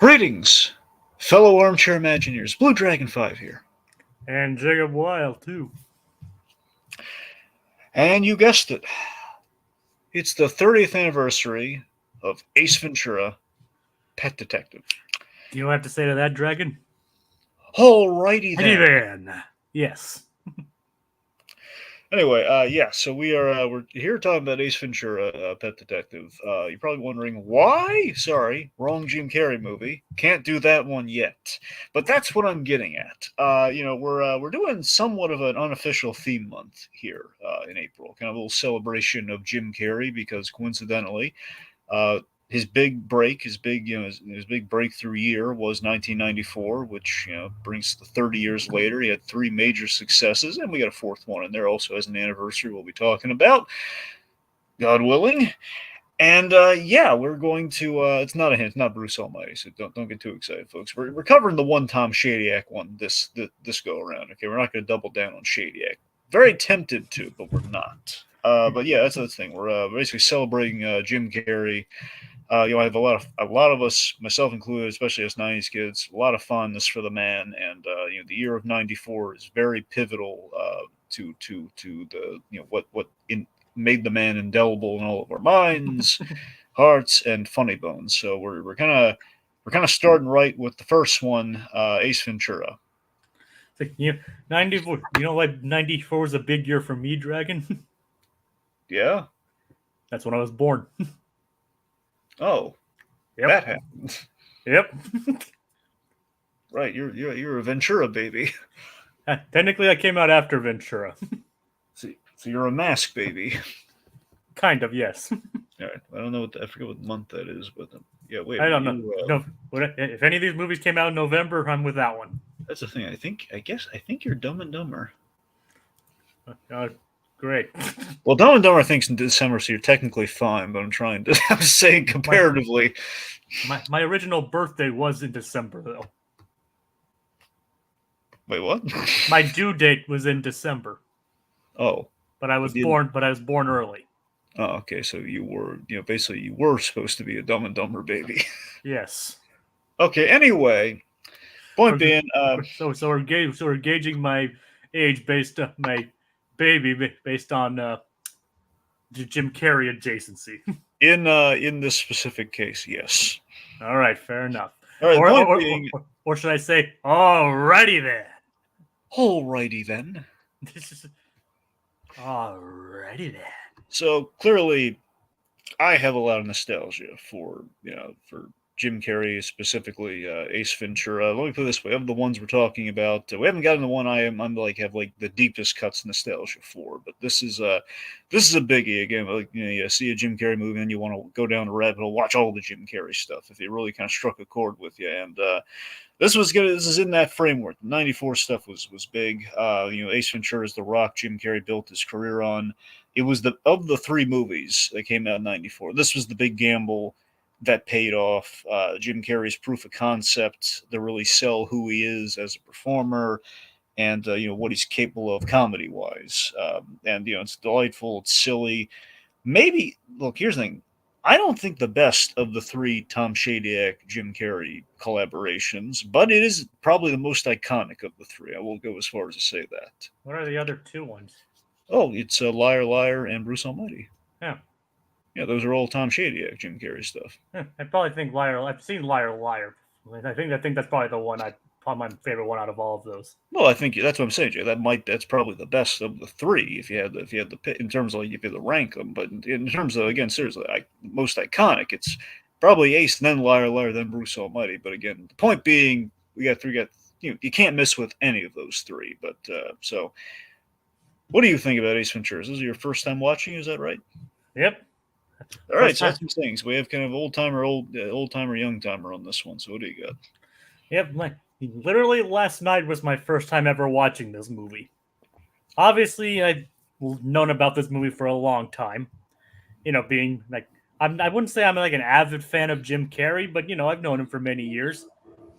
Greetings, fellow armchair Imagineers. Blue Dragon 5 here. And Jacob Wild, too. And you guessed it. It's the 30th anniversary of Ace Ventura, Pet Detective. Do you know what I have to say to that, Dragon? Alrighty then. then. Yes. Anyway, so we're here talking about Ace Ventura, Pet Detective. You're probably wondering why? Sorry, wrong Jim Carrey movie. Can't do that one yet. But that's what I'm getting at. We're doing somewhat of an unofficial theme month here in April, kind of a little celebration of Jim Carrey because coincidentally, his big break, his big breakthrough year was 1994, which brings the 30 years later. He had three major successes, and we got a fourth one in there also as an anniversary. We'll be talking about, God willing. And we're going to. It's not a hint, it's not Bruce Almighty, so don't get too excited, folks. We're covering the one Tom Shadyac one this go around. Okay, we're not going to double down on Shadyac. Very tempted to, but we're not. But yeah, that's the thing. We're basically celebrating Jim Carrey. I have a lot of us, myself included, especially us '90s kids, a lot of fondness for the man, and the year of '94 is very pivotal to the what made the man indelible in all of our minds, hearts, and funny bones. So we're kind of starting right with the first one, Ace Ventura. 94. You know, like 94 was a big year for me, Dragon. Yeah. That's when I was born. Oh, yep. That happened. Yep. Right, you're a Ventura baby. Technically, I came out after Ventura. So you're a mask baby. Kind of, yes. All right, I don't know I forget what month that is, but yeah, wait. I don't know. No, if any of these movies came out in November, I'm with that one. That's the thing. I think you're Dumb and Dumber. Great. Well, Dumb and Dumber I think's in December, so you're technically fine. But I'm saying comparatively. My original birthday was in December, though. Wait, what? My due date was in December. Oh. But I was born early. Oh, okay. So you were, basically you were supposed to be a Dumb and Dumber baby. Yes. Okay. Anyway, point being, so we're gauging my age based on my baby based on Jim Carrey adjacency. In this specific case, yes. All right, fair enough. All right. Or should I say, alrighty then? Alrighty then. Alrighty then. So clearly, I have a lot of nostalgia for Jim Carrey, specifically Ace Ventura. Let me put it this way: of the ones we're talking about, we haven't gotten the one I'm have the deepest cuts nostalgia for. But this is a biggie again. You see a Jim Carrey movie and you want to go down the rabbit hole, watch all the Jim Carrey stuff if it really kind of struck a chord with you. And this was good. This is in that framework. The '94 stuff was big. Ace Ventura is the rock Jim Carrey built his career on. It was of the three movies that came out in '94. This was the big gamble that paid off. Jim Carrey's proof of concept to really sell who he is as a performer, and what he's capable of comedy wise. And it's delightful. It's silly. Maybe look. Here's the thing. I don't think the best of the three Tom Shadyac Jim Carrey collaborations, but it is probably the most iconic of the three. I will go as far as to say that. What are the other two ones? Oh, it's Liar Liar and Bruce Almighty. Yeah. Yeah, those are all Tom Shadyac Jim Carrey stuff. I probably think Liar. I've seen Liar Liar. I think that's probably the one probably my favorite one out of all of those. Well, I think that's what I'm saying, Jay. That's probably the best of the three if you had the in terms of if you had to rank them. But in terms of, again, seriously, most iconic, it's probably Ace, then Liar Liar, then Bruce Almighty. But again, the point being, you can't miss with any of those three. But so, what do you think about Ace Ventura? This is your first time watching, is that right? Yep. All right, so that's some things. We have kind of old timer, young timer on this one. So what do you got? Yep, literally last night was my first time ever watching this movie. Obviously, I've known about this movie for a long time. Being I wouldn't say I'm an avid fan of Jim Carrey, but I've known him for many years,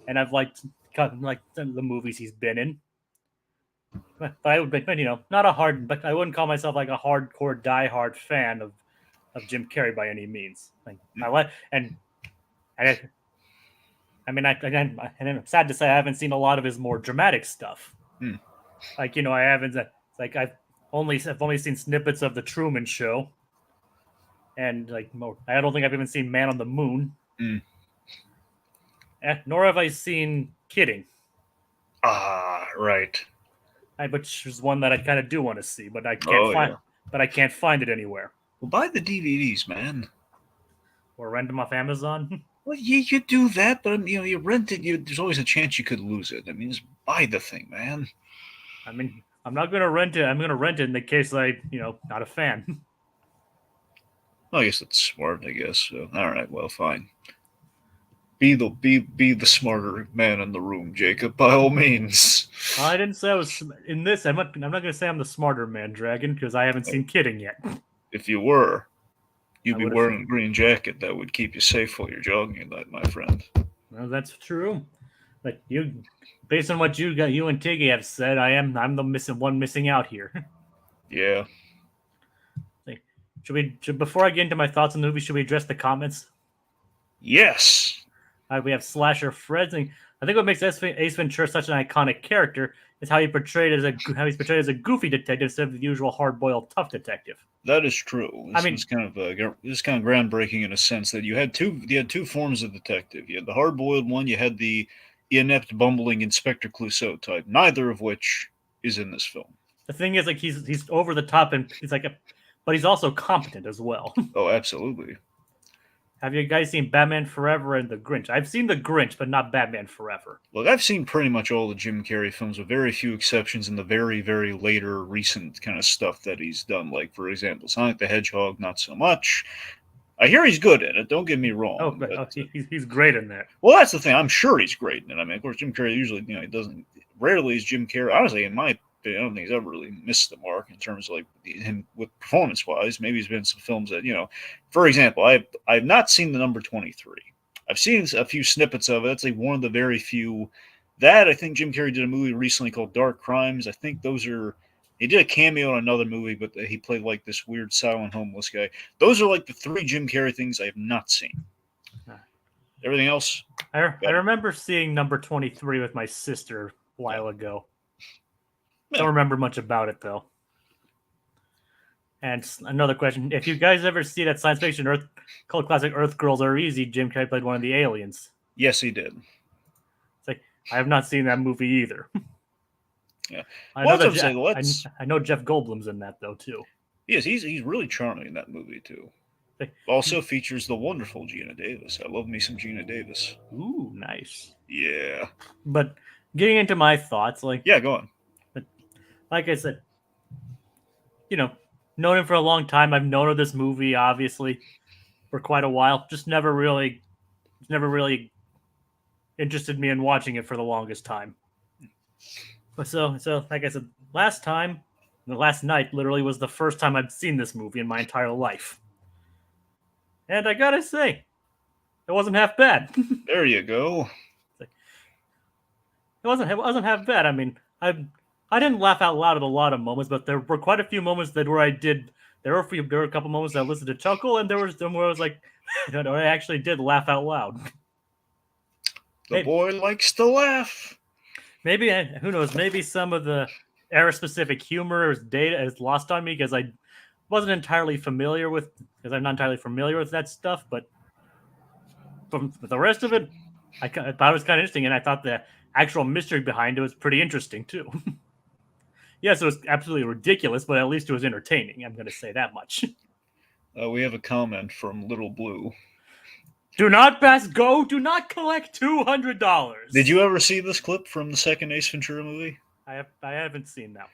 and I've liked the movies he's been in. But I would, not a hard, but I wouldn't call myself a hardcore diehard fan of Jim Carrey by any means. I I mean, and I'm sad to say I haven't seen a lot of his more dramatic stuff. Hmm. Like, I haven't. Like, I've only seen snippets of the Truman Show, and I don't think I've even seen Man on the Moon. Hmm. Nor have I seen Kidding, Ah, right. which is one that I kind of do want to see, but Oh, yeah. I can't find it anywhere Well, buy the DVDs, man. or rent them off Amazon. Well, you could do that, but you rent it. There's always a chance you could lose it. I mean, just buy the thing, man. I mean, I'm not going to rent it. I'm going to rent it in the case not a fan. Well, I guess that's smart. I guess. So, all right. Well, fine. Be the smarter man in the room, Jacob. By all means. I didn't say I was in this. I'm not going to say I'm the smarter man, Dragon, because I haven't seen Kidding yet. If you were, you'd I be would've- wearing a green jacket that would keep you safe while you're jogging at night, my friend. Well, that's true. But based on what you and Tiggy have said, I'm the missing out here. Yeah. Before I get into my thoughts on the movie, should we address the comments? Yes. We have Slasher Fred saying, I think what makes Ace Ventura such an iconic character is how he's portrayed as a goofy detective instead of the usual hard-boiled tough detective. That is true. This is kind of groundbreaking in a sense that you had two forms of detective. You had the hard-boiled one. You had the inept, bumbling Inspector Clouseau type. Neither of which is in this film. The thing is, he's over the top and but he's also competent as well. Oh, absolutely. Have you guys seen Batman Forever and The Grinch? I've seen The Grinch, but not Batman Forever. Look, I've seen pretty much all the Jim Carrey films, with very few exceptions in the very, very later, recent kind of stuff that he's done. Like, for example, Sonic the Hedgehog, not so much. I hear he's good in it, don't get me wrong. He's great in that. Well, that's the thing. I'm sure he's great in it. I mean, of course, Jim Carrey usually, he doesn't, rarely is Jim Carrey, honestly, in my opinion, I don't think he's ever really missed the mark in terms of him with performance-wise. Maybe he's been in some films that, for example, I've not seen The Number 23. I've seen a few snippets of it. That's like one of the very few. That I think Jim Carrey did a movie recently called Dark Crimes. I think he did a cameo in another movie, but he played like this weird silent homeless guy. Those are like the three Jim Carrey things I have not seen. Everything else? I remember seeing Number 23 with my sister a while ago. Yeah. Don't remember much about it, though. And another question. If you guys ever see that science fiction cult classic Earth Girls Are Easy, Jim Carrey played one of the aliens. Yes, he did. It's like, I have not seen that movie either. Yeah. I know Jeff Goldblum's in that, though, too. Yes, he's really charming in that movie, too. Also features the wonderful Gina Davis. I love me some Gina Davis. Ooh, nice. Yeah. But getting into my thoughts, yeah, go on. Like I said, known him for a long time. I've known of this movie, obviously, for quite a while. Just never really interested me in watching it for the longest time. But so like I said, last night literally was the first time I'd seen this movie in my entire life. And I gotta say, it wasn't half bad. There you go. It wasn't half bad. I mean, I didn't laugh out loud at a lot of moments, but there were quite a few moments where I did. There were a couple moments that I listened to chuckle, and there was some where I was like, I actually did laugh out loud. The boy likes to laugh. Maybe, who knows? Maybe some of the era-specific humor is lost on me because I wasn't entirely familiar with. Because I'm not entirely familiar with that stuff, but from the rest of it, I thought it was kind of interesting, and I thought the actual mystery behind it was pretty interesting too. Yes, it was absolutely ridiculous, but at least it was entertaining. I'm going to say that much. We have a comment from Little Blue. Do not pass go. Do not collect $200. Did you ever see this clip from the second Ace Ventura movie? I haven't seen that.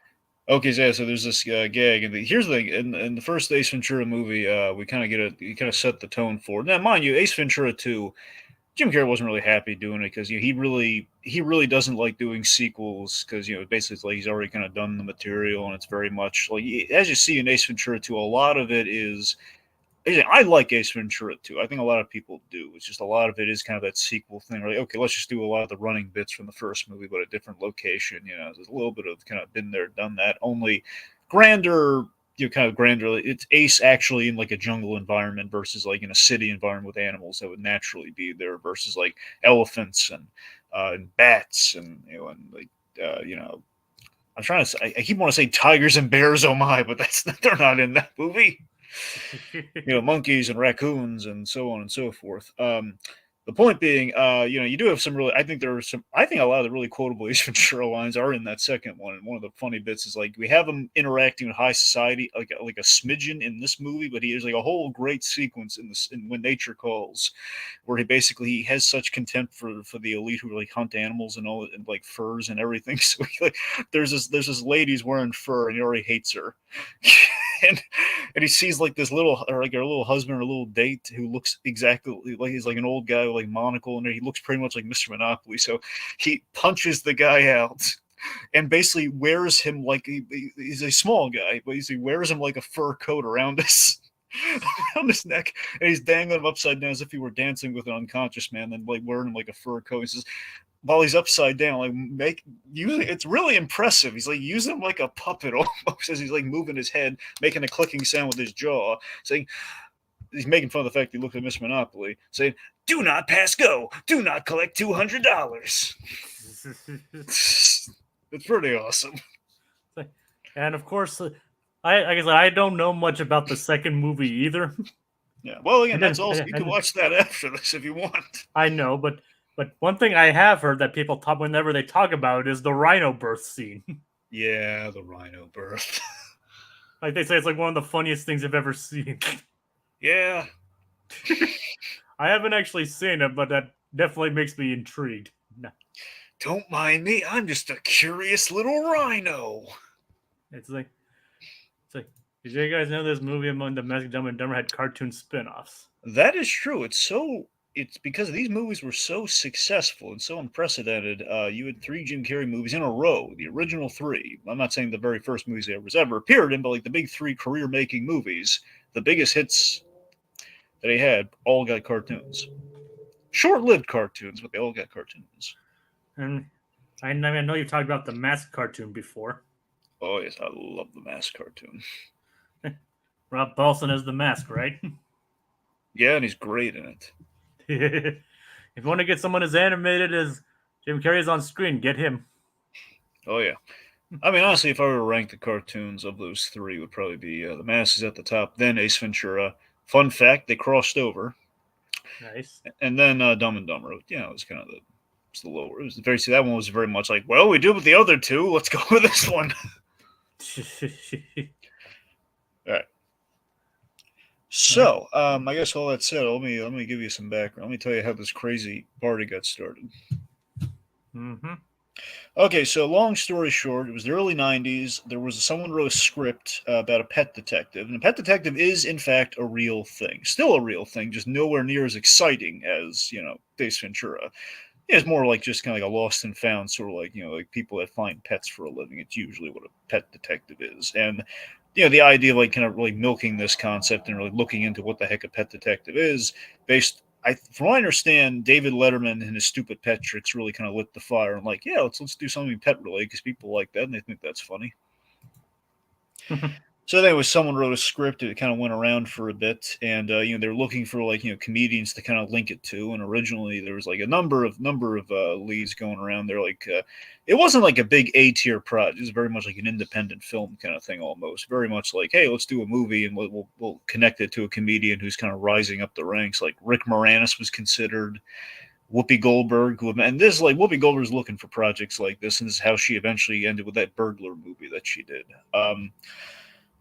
Okay, so there's this gag, and here's the thing: in the first Ace Ventura movie, we kind of set the tone for it. Now, mind you, Ace Ventura 2, Jim Carrey wasn't really happy doing it because he really doesn't like doing sequels because basically it's like he's already kind of done the material, and it's very much like, as you see in Ace Ventura 2, a lot of it is. I like Ace Ventura 2. I think a lot of people do. It's just a lot of it is kind of that sequel thing. Like, okay, let's just do a lot of the running bits from the first movie, but a different location. There's a little bit of kind of been there, done that. Only grander, kind of grander. It's Ace actually in like a jungle environment versus like in a city environment with animals that would naturally be there versus like elephants and bats and like I'm trying to say, I keep wanting to say tigers and bears. Oh my, but they're not in that movie. Monkeys and raccoons and so on and so forth. The point being, you do have some really. I think there are some. I think a lot of the really quotable Ace Ventura lines are in that second one. And one of the funny bits is like we have him interacting with high society, like a smidgen in this movie, but he has like a whole great sequence in When Nature Calls, where he has such contempt for the elite who like hunt animals and all and like furs and everything. So there's this lady's wearing fur and he already hates her. and he sees like this little or like a little husband or a little date who looks exactly like he's like an old guy with like monocle and he looks pretty much like Mr. Monopoly. So he punches the guy out and basically wears him like he's a small guy, but he wears him like a fur coat around his neck, and he's dangling him upside down as if he were dancing with an unconscious man, then like wearing him like a fur coat. He says, while he's upside down, it's really impressive. He's like using him like a puppet almost as he's like moving his head, making a clicking sound with his jaw, saying he's making fun of the fact he looked at Miss Monopoly, saying, "Do not pass go. Do not collect $200." It's pretty awesome. And of course, I don't know much about the second movie either. Yeah. Well, again, that's also you can watch that after this if you want. I know, but one thing I have heard that people talk whenever they talk about it is the rhino birth scene. Yeah, the rhino birth. Like they say, it's like one of the funniest things I've ever seen. Yeah. I haven't actually seen it, but that definitely makes me intrigued. No. Don't mind me. I'm just a curious little rhino. It's like, did you guys know this movie among the Magic Dumb and Dumber had cartoon spin-offs? That is true. It's because these movies were so successful and so unprecedented. You had 3 Jim Carrey movies in a row, the original 3. I'm not saying the very first movies he ever appeared in, but like the big 3 career-making movies, the biggest hits that he had, all got cartoons. Short-lived cartoons, but they all got cartoons. And I know you've talked about the Mask cartoon before. Oh yes, I love the Mask cartoon. Rob Paulson as the Mask, right? Yeah, and he's great in it. If you want to get someone as animated as Jim Carrey's on screen, get him. Oh yeah. I mean, honestly, if I were to rank the cartoons of those 3, it would probably be The Mask is at the top, then Ace Ventura. Fun fact, they crossed over. Nice. And then Dumb and Dumber. Yeah, it was kind of the lower. It was that one was very much like, well, we did with the other 2. Let's go with this one. All right. So, I guess all that said, let me give you some background. Let me tell you how this crazy party got started. Mm-hmm. Okay, so long story short, it was the early 90s. Someone wrote a script about a pet detective, and a pet detective is, in fact, a real thing. Still a real thing, just nowhere near as exciting as, Ace Ventura. It's more like just kind of like a lost and found, sort of like, like people that find pets for a living. It's usually what a pet detective is. And, the idea of like kind of really milking this concept and really looking into what the heck a pet detective is from what I understand, David Letterman and his stupid pet tricks really kind of lit the fire. And like, yeah, let's do something pet related because people like that and they think that's funny. So anyway, someone wrote a script. It kind of went around for a bit, and they're looking for like comedians to kind of link it to. And originally there was like a number of leads going around. They're like, it wasn't like a big A-tier project. It was very much like an independent film kind of thing, almost. Very much like, hey, let's do a movie and we'll connect it to a comedian who's kind of rising up the ranks. Like Rick Moranis was considered. Whoopi Goldberg, and this is like Whoopi Goldberg's looking for projects like this, and this is how she eventually ended with that burglar movie that she did.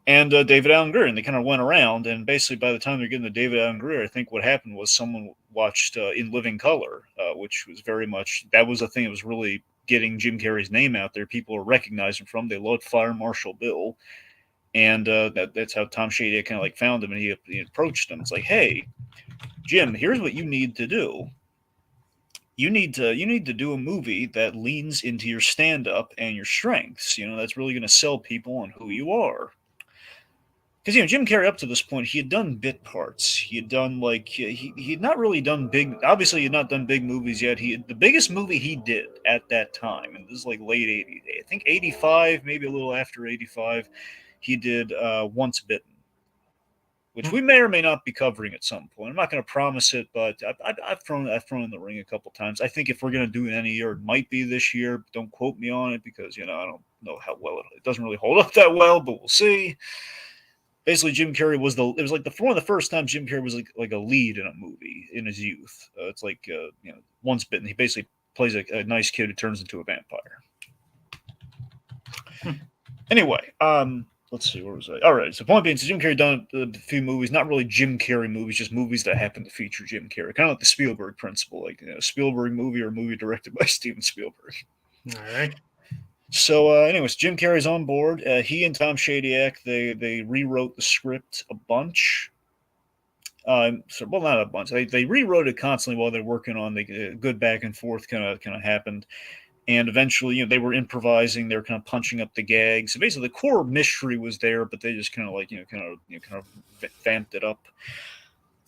And David Alan Grier, and they kind of went around, and basically by the time they're getting to David Alan Grier, I think what happened was someone watched In Living Color, which was very much, that was a thing that was really getting Jim Carrey's name out there. People are recognizing him from. They loved Fire Marshal Bill, and that's how Tom Shady kind of like found him, and he approached him. It's like, hey, Jim, here's what you need to do. You need to do a movie that leans into your stand-up and your strengths. That's really going to sell people on who you are. Because Jim Carrey up to this point, he had done bit parts. He had done like he had not really done big. Obviously, he had not done big movies yet. The biggest movie he did at that time, and this is like late '80s, I think '85, maybe a little after '85. he did Once Bitten, which we may or may not be covering at some point. I'm not going to promise it, but I've thrown in the ring a couple times. I think if we're going to do it any year, it might be this year. Don't quote me on it because I don't know how well it doesn't really hold up that well, but we'll see. Basically, Jim Carrey was it was like one of the first times Jim Carrey was like a lead in a movie in his youth. It's like Once Bitten. He basically plays a nice kid who turns into a vampire. Anyway, let's see, where was I? All right, so point being, so Jim Carrey done a few movies, not really Jim Carrey movies, just movies that happen to feature Jim Carrey, kind of like the Spielberg principle, like a Spielberg movie or a movie directed by Steven Spielberg. All right. So, anyways, Jim Carrey's on board. He and Tom Shadyac they rewrote the script a bunch. Well, not a bunch. They rewrote it constantly while they're working on the good back and forth kind of happened. And eventually, they were improvising. They were kind of punching up the gags. So basically, the core mystery was there, but they just kind of vamped it up.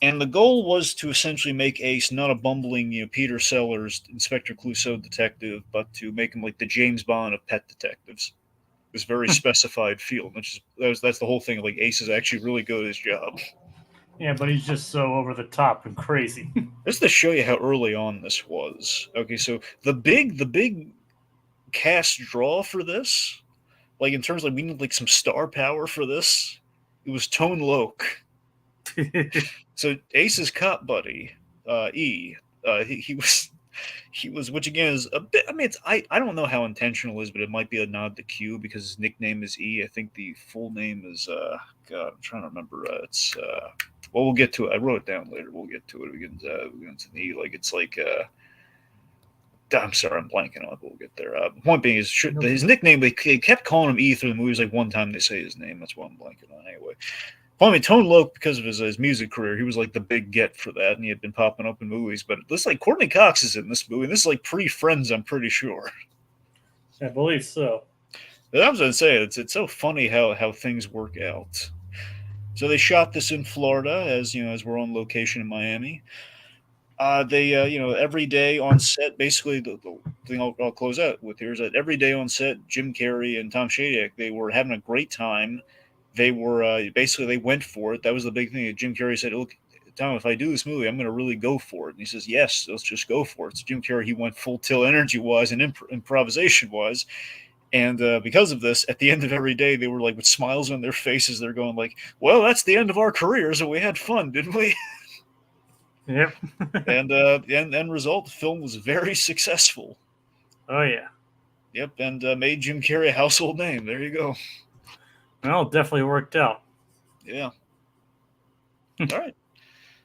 And the goal was to essentially make Ace not a bumbling, Peter Sellers, Inspector Clouseau detective, but to make him like the James Bond of pet detectives. This very specified field, that's the whole thing. Like Ace is actually really good at his job. Yeah, but he's just so over the top and crazy. Just to show you how early on this was. Okay, so the big cast draw for this, like in terms of we need like some star power for this, it was Tone Loc. So Ace's cop buddy, E, he was, which again is a bit. I mean, I don't know how intentional it is, but it might be a nod to Q because his nickname is E. I think the full name is God, I'm trying to remember. It's well, we'll get to it. I wrote it down later. We'll get to it. We get into the E. Like it's like I'm sorry, I'm blanking on it, but we'll get there. The point being is his nickname. They kept calling him E through the movies. Like one time they say his name. That's what I'm blanking on. Anyway. Well, I mean, Tone Loc, because of his music career, he was like the big get for that, and he had been popping up in movies. But this, like, Courtney Cox is in this movie, and this is like pre-Friends, I'm pretty sure. I believe so. I was going to say, it's so funny how things work out. So they shot this in Florida, as we're on location in Miami. They every day on set, basically the thing I'll close out with here is that every day on set, Jim Carrey and Tom Shadyac, they were having a great time. They were basically they went for it. That was the big thing. Jim Carrey said, "Look, Tom, if I do this movie, I'm going to really go for it." And he says, "Yes, let's just go for it." So Jim Carrey, he went full tilt energy wise and improvisation wise, and because of this, at the end of every day, they were like with smiles on their faces. They're going like, "Well, that's the end of our careers, and we had fun, didn't we?" Yep. And the end result, the film was very successful. Oh yeah. Yep, and made Jim Carrey a household name. There you go. Well, it definitely worked out. Yeah. All right.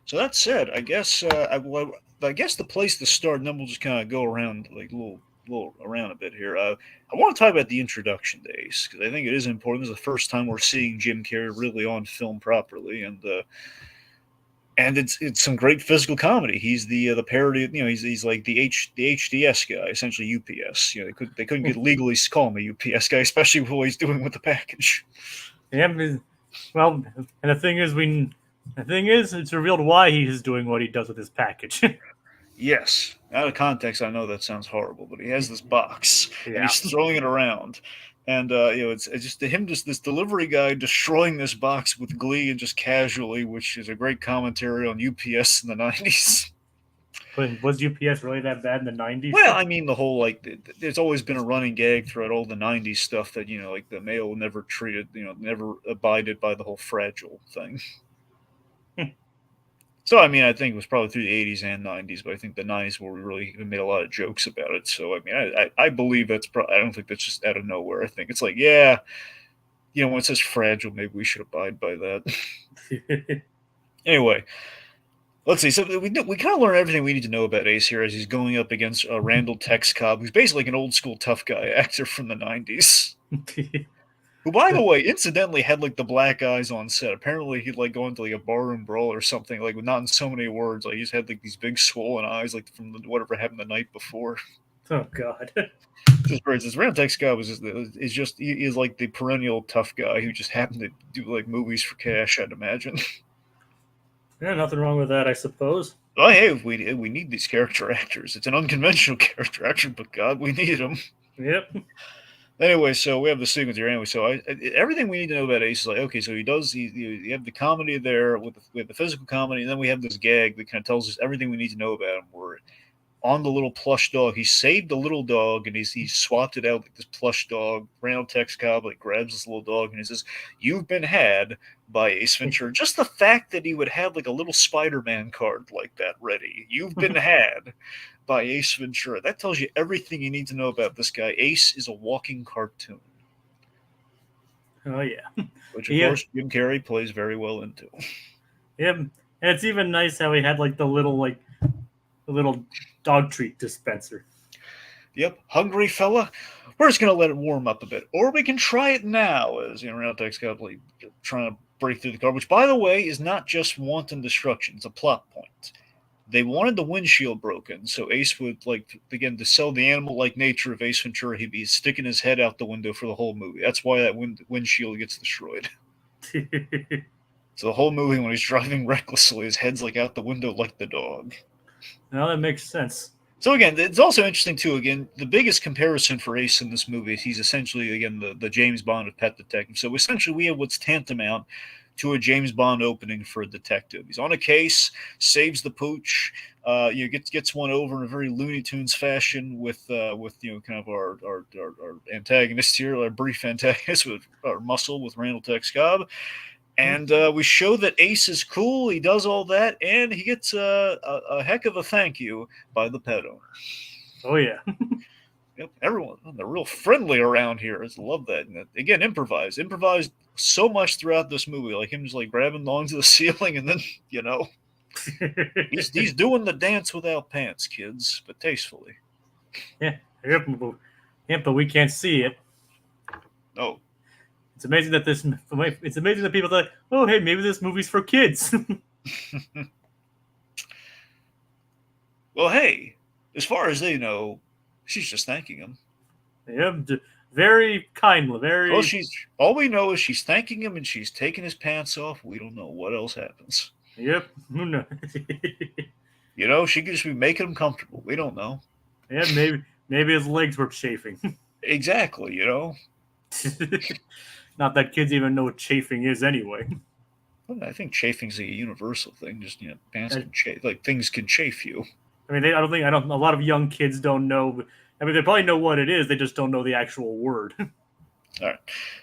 So that said, I guess I guess the place to start, and then we'll just kind of go around like a little around a bit here. I want to talk about the introduction to Ace because I think it is important. This is the first time we're seeing Jim Carrey really on film properly, and it's some great physical comedy. He's the parody. He's like the HDS guy, essentially UPS. They couldn't get legally call him a UPS guy, especially what he's doing with the package. Yeah. Well, and the thing is, it's revealed why he is doing what he does with his package. Yes, out of context, I know that sounds horrible, but he has this box and Yeah. he's throwing it around, and it's just this delivery guy destroying this box with glee and just casually, which is a great commentary on UPS in the '90s. But was UPS really that bad in the 90s? Well, I mean, the whole there's always been a running gag throughout all the '90s stuff that like the mail never treated, never abided by the whole fragile thing. So, I mean, I think it was probably through the '80s and '90s, but I think the '90s where we really made a lot of jokes about it. So, I mean, I believe that's probably, I don't think that's just out of nowhere. I think it's like, yeah, when it says fragile, maybe we should abide by that. Anyway, let's see. So, we kind of learn everything we need to know about Ace here as he's going up against Randall Tex Cobb, who's basically like an old school tough guy actor from the '90s. Who, by the way, incidentally had like the black eyes on set. Apparently, he'd like go into like a barroom brawl or something, like not in so many words. Like he's had like these big swollen eyes, like from whatever happened the night before. Oh God! Just great. This Randall Tex Cobb is like the perennial tough guy who just happened to do like movies for cash. I'd imagine. Yeah, nothing wrong with that, I suppose. Oh, hey, we need these character actors. It's an unconventional character actor, but God, we need them. Yep. Anyway, so we have the sequence here. Anyway, so everything we need to know about Ace is like, okay, so he does. You have the comedy there with the physical comedy, and then we have this gag that kind of tells us everything we need to know about him. Where on the little plush dog, he saved the little dog, and he swapped it out like this plush dog. Randall Tex Cobb like grabs this little dog, and he says, "You've been had by Ace Ventura." Just the fact that he would have like a little Spider-Man card like that ready. You've been had by Ace Ventura. That tells you everything you need to know about this guy. Ace is a walking cartoon, Oh yeah, which of yeah, course Jim Carrey plays very well into. yeah. And it's even nice how he had like the little dog treat dispenser. Yep, hungry fella. We're just gonna let it warm up a bit, or we can try it now. As you know, Roundtex got like trying to break through the car, which by the way is not just wanton destruction; it's a plot point. They wanted the windshield broken, so Ace would like again to sell the animal-like nature of Ace Ventura. He'd be sticking his head out the window for the whole movie. That's why that windshield gets destroyed. So the whole movie, when he's driving recklessly, his head's like out the window like the dog. Now that makes sense. So again, it's also interesting too. Again, the biggest comparison for Ace in this movie is he's essentially again the James Bond of Pet Detective. So essentially, we have what's tantamount to a James Bond opening for a detective. He's on a case, saves the pooch, gets one over in a very Looney Tunes fashion with kind of our antagonist here, our brief antagonist with our muscle with Randall Tex Cobb. And we show that Ace is cool. He does all that, and he gets a heck of a thank you by the pet owner. Oh yeah. Yep, everyone, they're real friendly around here. I just love that. And again, improvised so much throughout this movie, like him just like grabbing onto the ceiling, and then he's doing the dance without pants, kids, but tastefully. Yeah, but we can't see it. Oh, It's amazing that It's amazing that people think, oh hey, maybe this movie's for kids. well, hey, as far as they know, she's just thanking him. Yeah, very kindly, Well, very. she's all we know is she's thanking him and she's taking his pants off. We don't know what else happens. Yep. Who knows? She could just be making him comfortable. We don't know. Yeah, maybe his legs were chafing. Exactly. Not that kids even know what chafing is anyway. I think chafing's a universal thing. Just pants can chafe, like things can chafe you. I mean, I don't. A lot of young kids don't know. I mean, they probably know what it is. They just don't know the actual word. All right.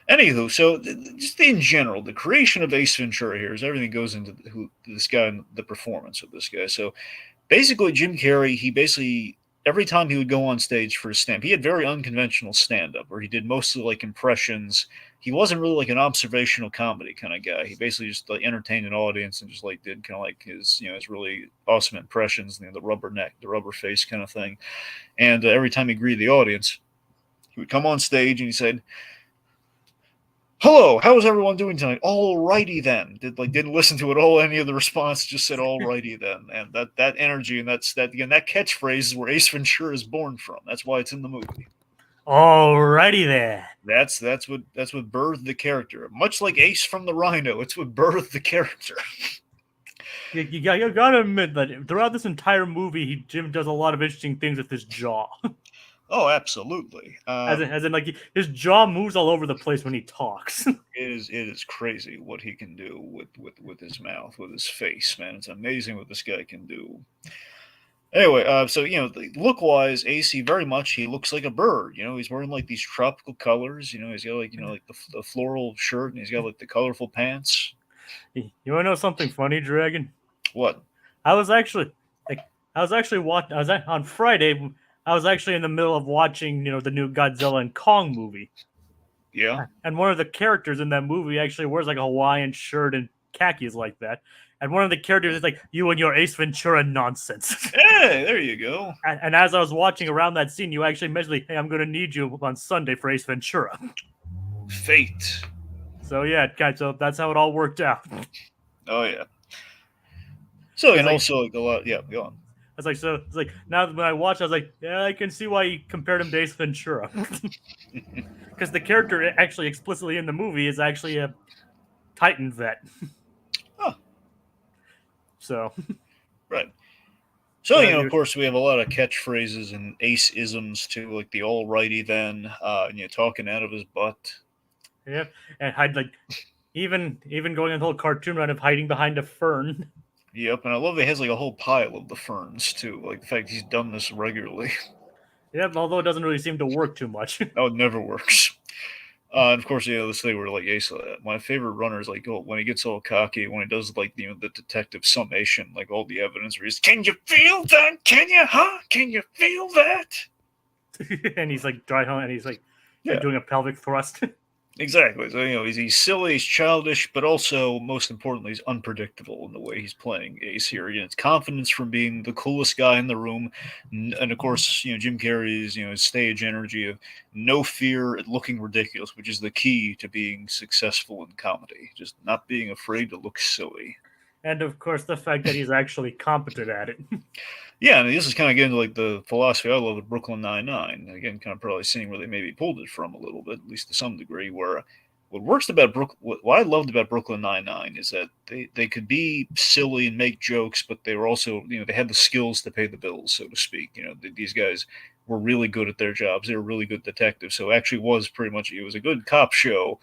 Anywho, so just in general, the creation of Ace Ventura here is everything goes into this guy and the performance of this guy. So basically, Jim Carrey, he basically every time he would go on stage for his stand, he had very unconventional stand-up, where he did mostly like impressions. He wasn't really like an observational comedy kind of guy. He basically just like entertained an audience and just like did kind of like his really awesome impressions, the rubber neck, the rubber face kind of thing. And every time he greeted the audience, he would come on stage and he said, "Hello, how is everyone doing tonight? All righty then." Didn't listen to it all, any of the response, just said "all righty then." And that energy and that catchphrase is where Ace Ventura is born from. That's why it's in the movie. Alrighty there. That's what birthed the character. Much like Ace from the Rhino, it's what birthed the character. You gotta admit that throughout this entire movie, Jim does a lot of interesting things with his jaw. Oh, absolutely. As in, like his jaw moves all over the place when he talks. It is crazy what he can do with his mouth, with his face, man. It's amazing what this guy can do. Anyway, so look wise, AC very much he looks like a bird. He's wearing like these tropical colors. He's got like the floral shirt, and he's got like the colorful pants. You want to know something funny, Dragon? What? I was actually watching. On Friday. I was actually in the middle of watching, the new Godzilla and Kong movie. Yeah. And one of the characters in that movie actually wears like a Hawaiian shirt and khakis like that. And one of the characters is like, "You and your Ace Ventura nonsense." Hey, there you go. And as I was watching around that scene, you actually mentioned, "Hey, I'm going to need you on Sunday for Ace Ventura." Fate. So yeah, so that's how it all worked out. Oh yeah. So and also like a lot. Yeah, go on. It's like now when I watched, I was like, yeah, I can see why you compared him to Ace Ventura, because the character actually explicitly in the movie is actually a Titan vet. Huh. So. Right. So, As of you course, we have a lot of catchphrases and ace-isms too, like the alrighty then, talking out of his butt. yeah, and hide like even going on the whole cartoon run of hiding behind a fern. Yep, and I love that he has like a whole pile of the ferns too. Like the fact he's done this regularly. Yep, although it doesn't really seem to work too much. No, it never works. And of course, this thing where like Ace, my favorite runner is like when he gets all cocky when he does like the detective summation, like all the evidence where he's, can you feel that? Can you, huh? Can you feel that? And he's like dry home, and he's like Yeah, doing a pelvic thrust. exactly. So he's silly, he's childish, but also most importantly, he's unpredictable in the way he's playing Ace here. It's confidence from being the coolest guy in the room, and of course, Jim Carrey's his stage energy of no fear at looking ridiculous, which is the key to being successful in comedy. Just not being afraid to look silly. And of course, the fact that he's actually competent at it. Yeah, and this is kind of getting to like the philosophy I love of Brooklyn Nine-Nine. Again, kind of probably seeing where they maybe pulled it from a little bit, at least to some degree. Where what works about what I loved about Brooklyn Nine-Nine is that they could be silly and make jokes, but they were also they had the skills to pay the bills, so to speak. These guys were really good at their jobs. They were really good detectives. So it actually was pretty much it was a good cop show,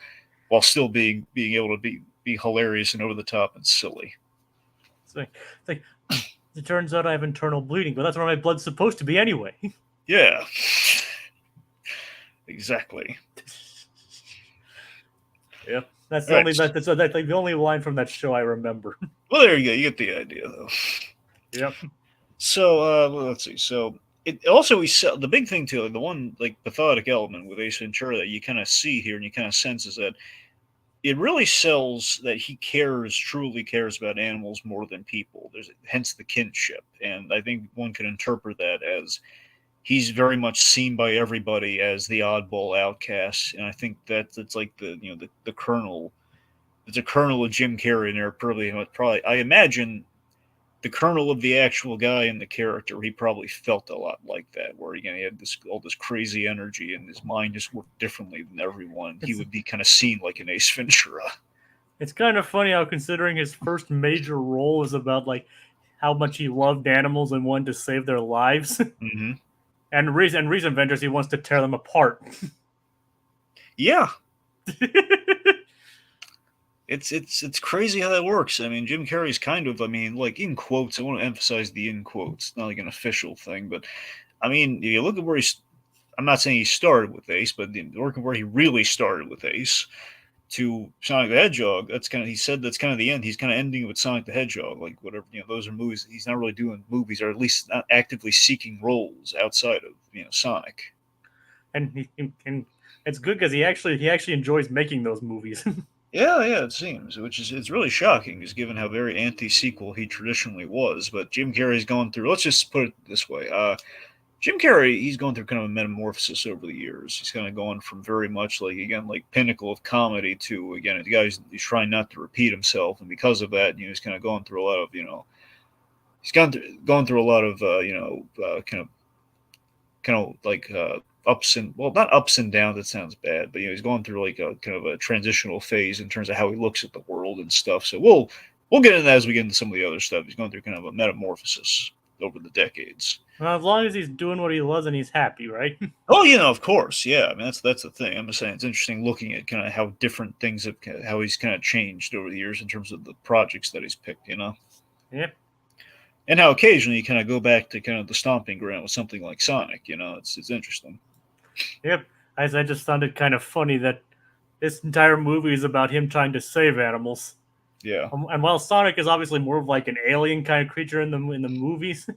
while still being able to be hilarious and over the top and silly. It's like it turns out I have internal bleeding, but that's where my blood's supposed to be anyway. Yeah, exactly. Yep, that's the All only right. that's like the only line from that show I remember. Well, there you go. You get the idea, though. Yep. So let's see. So it also the big thing too, the one like pathetic element with Ace Ventura that you kind of see here and you kind of sense is that it really sells that he truly cares about animals more than people. There's hence the kinship, and I think one can interpret that as he's very much seen by everybody as the oddball outcast, and I think that's like the kernel. It's a kernel of Jim Carrey in there. Probably I imagine the kernel of the actual guy and the character, he probably felt a lot like that, where again he had all this crazy energy and his mind just worked differently than everyone. He would be kind of seen like an Ace Ventura. It's kind of funny how, considering his first major role is about like how much he loved animals and wanted to save their lives, Mm-hmm. and Reason Ventures, he wants to tear them apart. Yeah, it's crazy how that works. I mean, Jim Carrey's kind of, like in quotes. I want to emphasize the in quotes, not like an official thing, but I mean, you look at where he's. I'm not saying he started with Ace, but working where he really started with Ace to Sonic the Hedgehog. He said that's kind of the end. He's kind of ending with Sonic the Hedgehog, like whatever those are movies. He's not really doing movies, or at least not actively seeking roles outside of Sonic. And it's good because he actually enjoys making those movies. Yeah, it seems, which is it's really shocking, just given how very anti-sequel he traditionally was. But Jim Carrey's gone through. Let's just put it this way: Jim Carrey, he's gone through kind of a metamorphosis over the years. He's kind of gone from very much like pinnacle of comedy to a guy he's trying not to repeat himself, and because of that, he's kind of gone through a lot of he's gone through a lot of kind of like ups and not ups and downs. That sounds bad, but he's going through like a kind of a transitional phase in terms of how he looks at the world and stuff. So we'll get into that as we get into some of the other stuff. He's going through kind of a metamorphosis over the decades. Well, as long as he's doing what he loves and he's happy, right? Oh, of course, yeah. I mean, that's the thing. I'm just saying it's interesting looking at kind of how different things how he's kind of changed over the years in terms of the projects that he's picked. Yep. And how occasionally you kind of go back to kind of the stomping ground with something like Sonic. It's interesting. Yep. As I just found it kind of funny that this entire movie is about him trying to save animals. Yeah. And while Sonic is obviously more of like an alien kind of creature in the movies,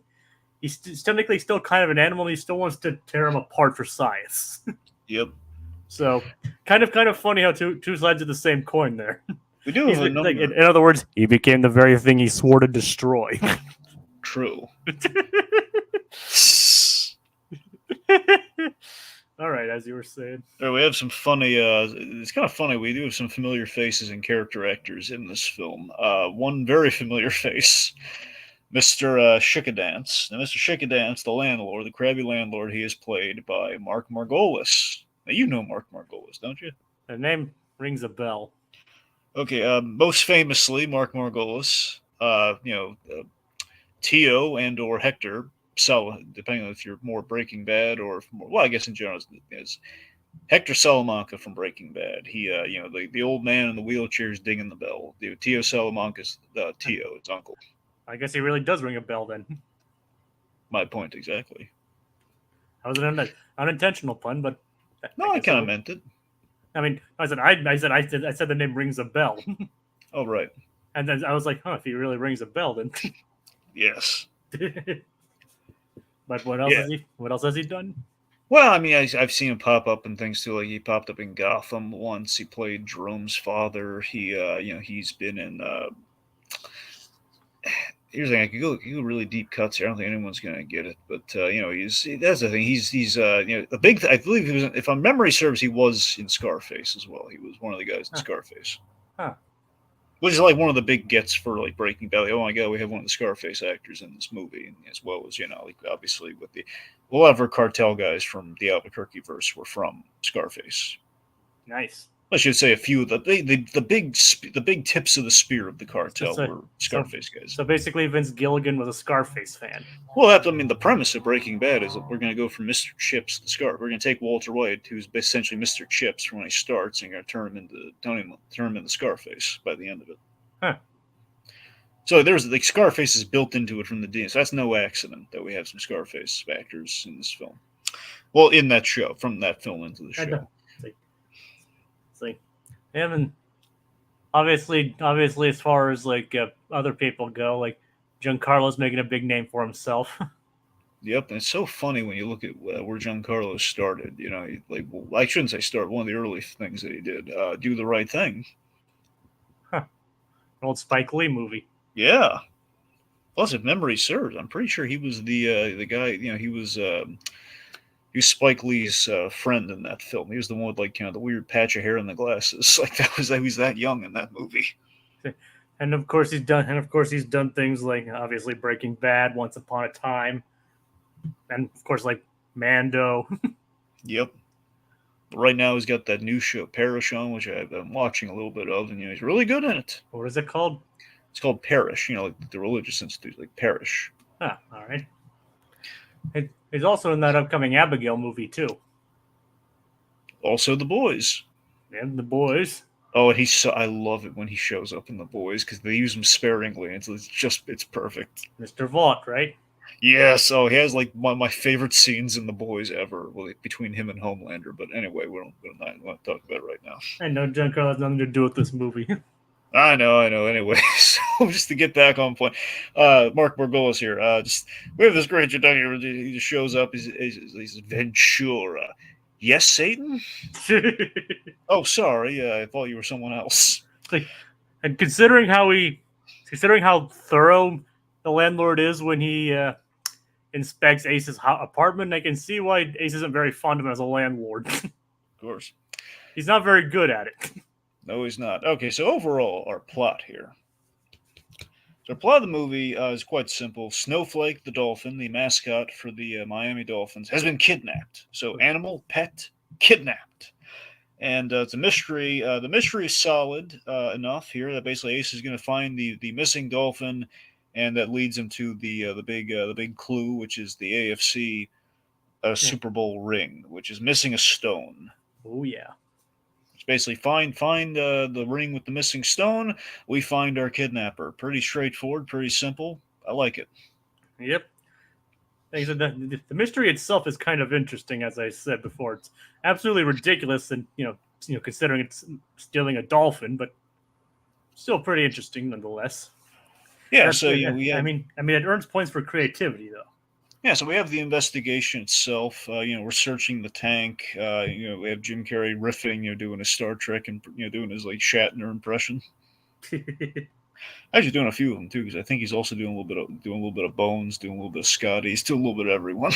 he's technically still kind of an animal. And he still wants to tear him apart for science. Yep. So kind of funny how two sides of the same coin there. We do have a number. Like, in other words, he became the very thing he swore to destroy. True. All right, as you were saying. We have some funny. It's kind of funny. We do have some familiar faces and character actors in this film. One very familiar face, Mr. Shickadance. Now, Mr. Shickadance, the landlord, the crabby landlord, he is played by Mark Margolis. Now, you know Mark Margolis, don't you? The name rings a bell. Okay. Most famously, Mark Margolis. Tio and or Hector, depending on if you're more Breaking Bad or I guess in general is Hector Salamanca from Breaking Bad. He, the old man in the wheelchair is dinging the bell. Tio Salamanca's Tio, his uncle. I guess he really does ring a bell then. My point exactly. That was an unintentional pun, but no, I kind of meant it. I mean, I said the name rings a bell. Oh right. And then I was like, if he really rings a bell, then yes. But what else has he done? Well, I mean, I've seen him pop up in things too. Like he popped up in Gotham once. He played Jerome's father. He's been in. Here's the thing: I could go really deep cuts here. I don't think anyone's gonna get it, but that's the thing. He's the big. I believe he was. If my memory serves, he was in Scarface as well. He was one of the guys in Scarface. Huh. Which is like one of the big gets for like Breaking Bad. Like, oh my god, we have one of the Scarface actors in this movie, and as well as like obviously with a lot of our cartel guys from the Albuquerque verse were from Scarface. Nice. I should say a few of the big tips of the spear of the cartel were Scarface guys. So basically, Vince Gilligan was a Scarface fan. Well, the premise of Breaking Bad is that we're going to go from Mr. Chips to Scar. We're going to take Walter White, who's essentially Mr. Chips from when he starts, and going to turn him into Scarface by the end of it. Huh. So there's Scarface is built into it from the DNA. So that's no accident that we have some Scarface actors in this film. Well, in that show, from that film into the show. It's like, and obviously, as far as other people go, like Giancarlo's making a big name for himself. Yep, and it's so funny when you look at where Giancarlo started. I shouldn't say start. One of the early things that he did, Do the Right Thing. Huh. An old Spike Lee movie. Yeah. Plus, if memory serves, I'm pretty sure he was the guy. He was Spike Lee's friend in that film. He was the one with the weird patch of hair and the glasses. He was that young in that movie. And of course he's done things like obviously Breaking Bad, Once Upon a Time, and of course like Mando. Yep. But right now he's got that new show Parish on, which I've been watching a little bit of, and he's really good in it. What is it called? It's called Parish. Like the religious institute, like Parish. Ah, all right. He's also in that upcoming Abigail movie too. Also, The Boys. And The Boys. Oh, and I love it when he shows up in The Boys because they use him sparingly. It's perfect. Mr. Vaught, right? Yes. Oh, he has one of my favorite scenes in The Boys ever, between him and Homelander. But anyway, we don't want to talk about it right now. I know Giancarlo has nothing to do with this movie. I know. Anyway, so just to get back on point, Mark Margolis here. We have this great introduction. He just shows up. He's Ventura. Yes, Satan. Oh, sorry. I thought you were someone else. And considering how thorough the landlord is when he inspects Ace's apartment, I can see why Ace isn't very fond of him as a landlord. Of course, he's not very good at it. No, he's not. Okay, so overall, our plot here. So the plot of the movie is quite simple. Snowflake, the dolphin, the mascot for the Miami Dolphins, has been kidnapped. So animal, pet, kidnapped. And it's a mystery. The mystery is solid enough here that basically Ace is going to find the missing dolphin, and that leads him to the big clue, which is the AFC Super Bowl ring, which is missing a stone. Oh, yeah. Basically find the ring with the missing stone. We find our kidnapper. Pretty straightforward, pretty simple. I like it. Yep. The mystery itself is kind of interesting, as I said before. It's absolutely ridiculous, and considering it's stealing a dolphin, but still pretty interesting nonetheless. Yeah. So I mean, it earns points for creativity, though. Yeah, so we have the investigation itself. We're searching the tank. We have Jim Carrey riffing, doing his Star Trek and doing his Shatner impression. Actually, doing a few of them too, because I think he's also doing a little bit of Bones, doing a little bit of Scotty. He's doing a little bit of everyone.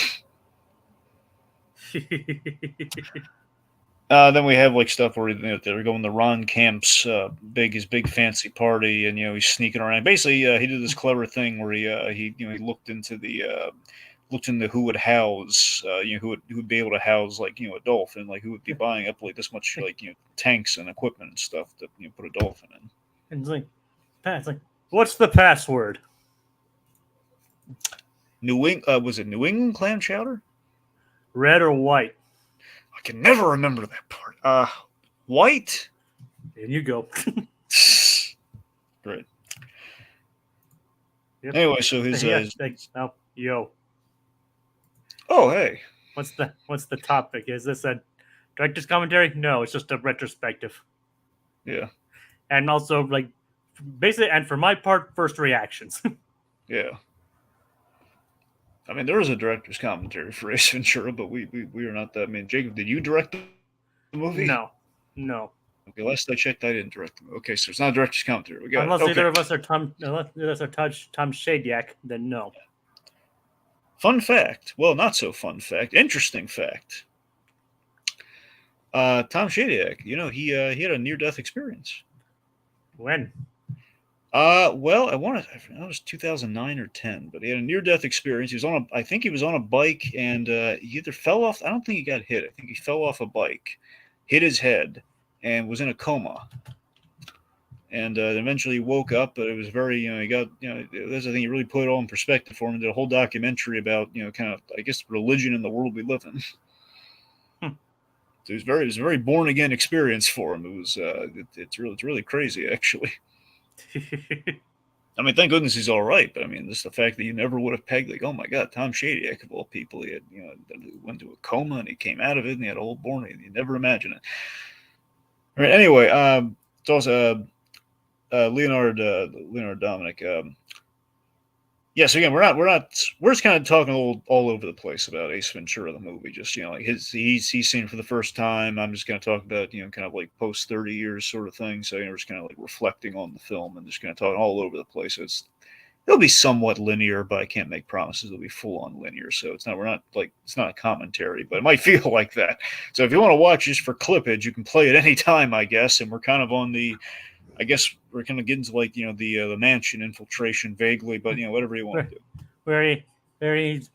Then we have stuff where they're going to Ron Camp's his big fancy party, and he's sneaking around. Basically, he did this clever thing where he looked into who would house, who would be able to house a dolphin, who would be buying up this much tanks and equipment and stuff to put a dolphin in. And it's what's the password? Was it New England clam chowder? Red or white? I can never remember that part. White. In you go. Great. Yep. Anyway, so his, Yeah. Oh, yo. oh hey, What's the topic? Is this a director's commentary? No, it's just a retrospective. yeah, And also, like, basically, and for my part, first reactions. yeah. I mean, there is a director's commentary for Ace Ventura, but we are not that. I mean, Jacob, did you direct the movie? No, no. Okay, last I checked, I didn't direct the movie. Okay, so it's not a director's commentary. We got it. Unless Okay. either of us are Tom Shadyac, then no. Fun fact. Well, not so fun fact. Interesting fact. Tom Shadyac, he had a near-death experience. When? Well, I it was 2009 or 10, but he had a near-death experience. He was I think he was on a bike, and he either fell off. I don't think he got hit. I think he fell off a bike, hit his head, and was in a coma. And eventually he woke up, but it was very, he got, that's the thing. He really put it all in perspective for him. Did a whole documentary about, kind of, I guess, religion in the world we live in. So it was a very born again experience for him. It was, it's really crazy actually. I mean, thank goodness he's all right. But I mean, just the fact that you never would have pegged, like, oh my God, Tom Shadyac of all people, he had, went to a coma and he came out of it and he had a whole born. You never imagine it. All right. Anyway, it's also Leonard Dominic. Yeah, so again, we're just kind of talking all over the place about Ace Ventura the movie. Just like he's seen it for the first time. I'm just going to talk about kind of like post 30 years sort of thing. So we're just kind of like reflecting on the film and just kind of talking all over the place. So it'll be somewhat linear, but I can't make promises it'll be full on linear. So it's not a commentary, but it might feel like that. So if you want to watch just for clippage, you can play it any time, I guess. And we're kind of on the I guess we're kind of getting to like the mansion infiltration vaguely, but whatever you want to do. Where he's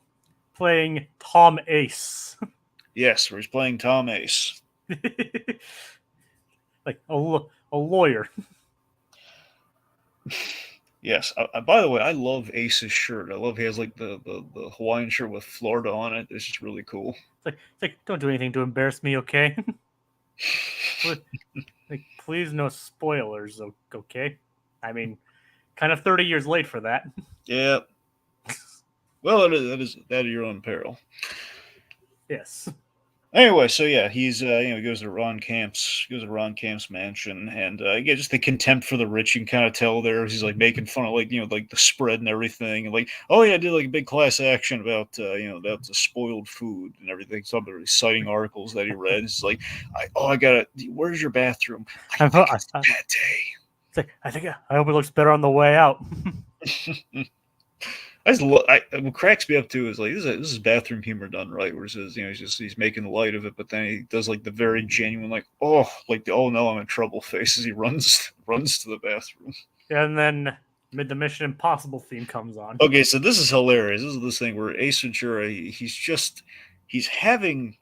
playing Tom Ace. Yes, where he's playing Tom Ace. Like a lawyer. Yes. By the way, I love Ace's shirt. I love he has like the Hawaiian shirt with Florida on it. It's just really cool. It's like don't do anything to embarrass me, okay? Like, please, no spoilers, okay? I mean, kind of 30 years late for that. Yeah. Well, that is your own peril. Yes. Anyway, so yeah, he's he goes to Ron Camp's mansion, and yeah, just the contempt for the rich. You can kind of tell there. He's like making fun of like like the spread and everything, and like, oh yeah, I did like a big class action about about the spoiled food and everything. Somebody citing articles that he read. It's like, I gotta. Where's your bathroom? I think it's a bad day. I hope it looks better on the way out. What cracks me up too is like this is bathroom humor done right, where it says he's making light of it, but then he does like the very genuine like oh no I'm in trouble face as he runs to the bathroom. And then the Mission Impossible theme comes on. Okay, so this is hilarious. This is this thing where Ace Ventura he's having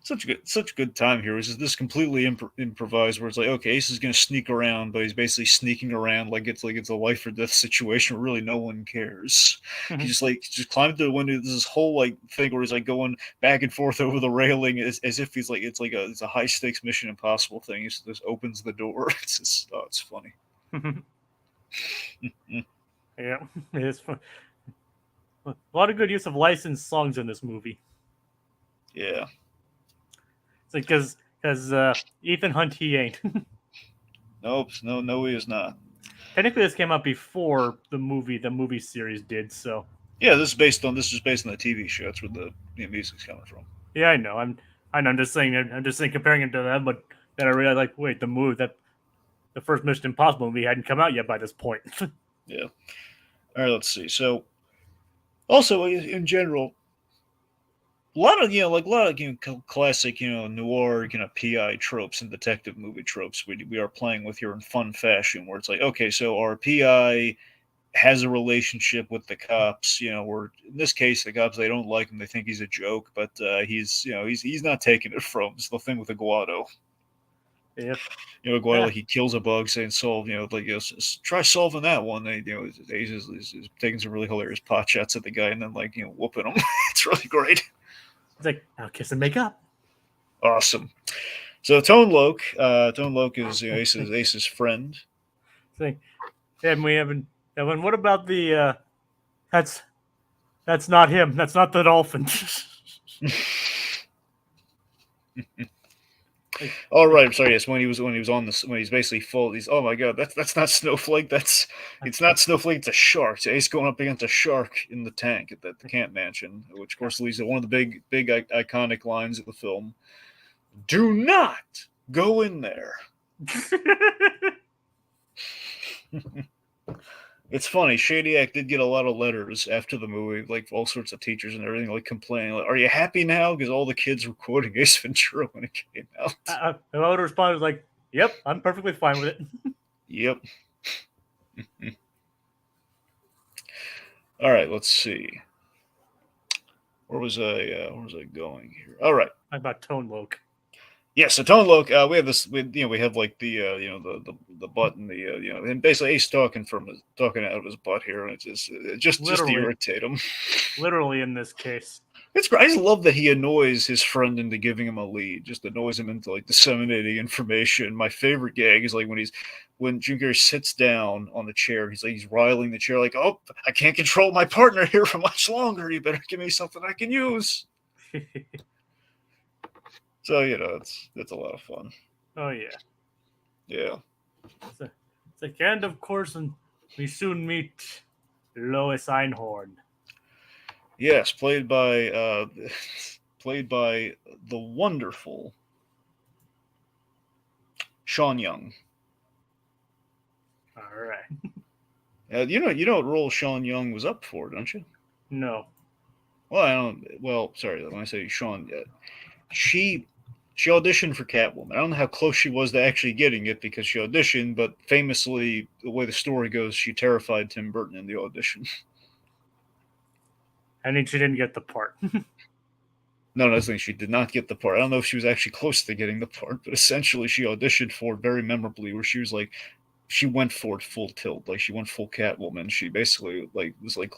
such a good time here. It's just this completely improvised where it's like, okay, Ace is going to sneak around, but he's basically sneaking around like it's a life or death situation where really no one cares. Mm-hmm. He just climbed through the window. There's this whole like thing where he's like going back and forth over the railing as if he's like it's a high stakes Mission Impossible thing. He just opens the door. It's funny. Yeah, it's fun. A lot of good use of licensed songs in this movie. Yeah. It's like because Ethan Hunt he ain't. Nope. No, he is not. Technically, this came out before the movie series did. So yeah, this is based on the TV show. That's where the music's coming from. Yeah, I know. I'm just saying comparing it to that, but then I realized like wait, the first Mission Impossible movie hadn't come out yet by this point. Yeah. All right, let's see. So, also in general, a lot of classic noir PI tropes and detective movie tropes we are playing with here in fun fashion, where it's like, okay, so our PI has a relationship with the cops, where in this case the cops, they don't like him, they think he's a joke, but he's not taking it from. It's the thing with Aguado. Yep. Guy, Yeah. like, he kills a bug, saying solve, like, try solving that one. They, Ace is taking some really hilarious pot shots at the guy and then, like, whooping him. It's really great. It's like, now kiss and make up. Awesome. So Tone Loc is Ace's friend. It's like, and we haven't. And what about the? That's not him. That's not the dolphin. Oh right, I'm sorry. Yes, when he was on this, when he's basically full. He's, oh my god, that's not Snowflake. It's not Snowflake. It's a shark. It's Ace going up against a shark in the tank at the Camp Mansion, which of course leads to one of the big iconic lines of the film: "Do not go in there." It's funny. Shadyac did get a lot of letters after the movie, like all sorts of teachers and everything, like complaining, like, "Are you happy now?" Because all the kids were quoting Ace Ventura when it came out. And I would respond like, "Yep, I'm perfectly fine with it." Yep. All right, let's see. Where was I going here? All right. Talk about Tone Loc. Yeah, so Tone Loc, we have this. We have like the the butt and the and basically Ace talking out of his butt here, and it's just to Literally. irritate him. Literally in this case. It's great. I just love that he annoys his friend into giving him a lead. Just annoys him into like disseminating information. My favorite gag is like when Jim Carrey sits down on the chair. He's riling the chair like, "Oh, I can't control my partner here for much longer. You better give me something I can use." So it's a lot of fun. Oh yeah. Yeah. It's like, and of course, and we soon meet Lois Einhorn. Yes, played by the wonderful Sean Young. All right. You know what role Sean Young was up for, don't you? No. Well, I don't. Well, sorry. When I say Sean, she auditioned for Catwoman. I don't know how close she was to actually getting it because she auditioned, but famously, the way the story goes, she terrified Tim Burton in the audition. I mean, she didn't get the part. No, that's the thing. She did not get the part. I don't know if she was actually close to getting the part, but essentially, she auditioned for it very memorably, where she was like, she went for it full tilt, like she went full Catwoman. She basically was like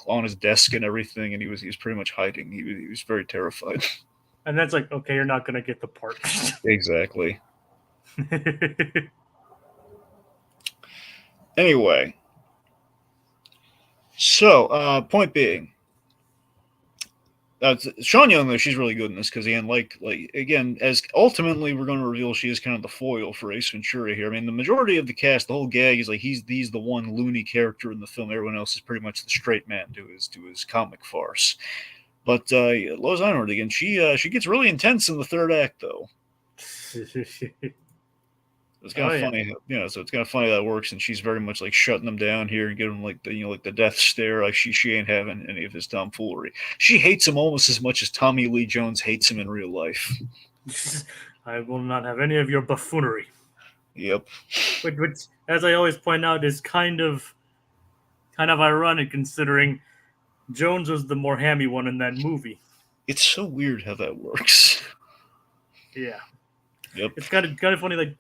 on his desk and everything, and he was pretty much hiding. He was very terrified. And that's like, okay, you're not gonna get the part. Exactly. Anyway, so point being, Sean Young though, she's really good in this because again, like again, as ultimately we're going to reveal, she is kind of the foil for Ace Ventura here. I mean, the majority of the cast, the whole gag is like he's the one loony character in the film. Everyone else is pretty much the straight man to his comic farce. But Lois Einhorn again, she gets really intense in the third act though. It's kind of funny, so it's kind of funny that works, and she's very much like shutting him down here and giving him like the death stare, like she ain't having any of his tomfoolery. She hates him almost as much as Tommy Lee Jones hates him in real life. I will not have any of your buffoonery. Yep. Which, as I always point out, is kind of ironic considering Jones was the more hammy one in that movie. It's so weird how that works. Yeah. Yep. It's kind of funny, like,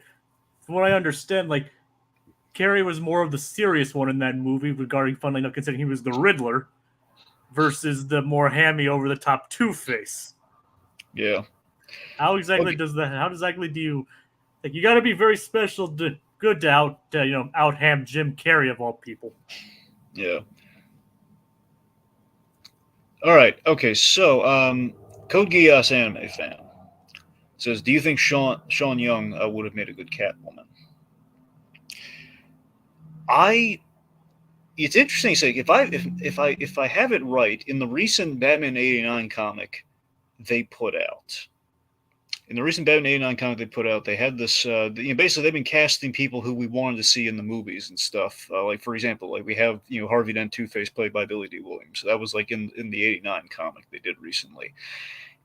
from what I understand, like, Carrey was more of the serious one in that movie regarding, funnily enough, considering he was the Riddler, versus the more hammy, over-the-top Two-Face. Yeah. How exactly do you... Like, you gotta be very special good to out-ham Jim Carrey, of all people. Yeah. All right. Okay. So, Code Geass anime fan says, "Do you think Sean Young would have made a good Catwoman?" It's interesting to say if I have it right, in the recent Batman '89 comic they put out. In the recent Batman '89 comic they put out, they had this. Basically, they've been casting people who we wanted to see in the movies and stuff. Like for example, like we have Harvey Dent Two-Face played by Billy D. Williams. So that was like in the '89 comic they did recently,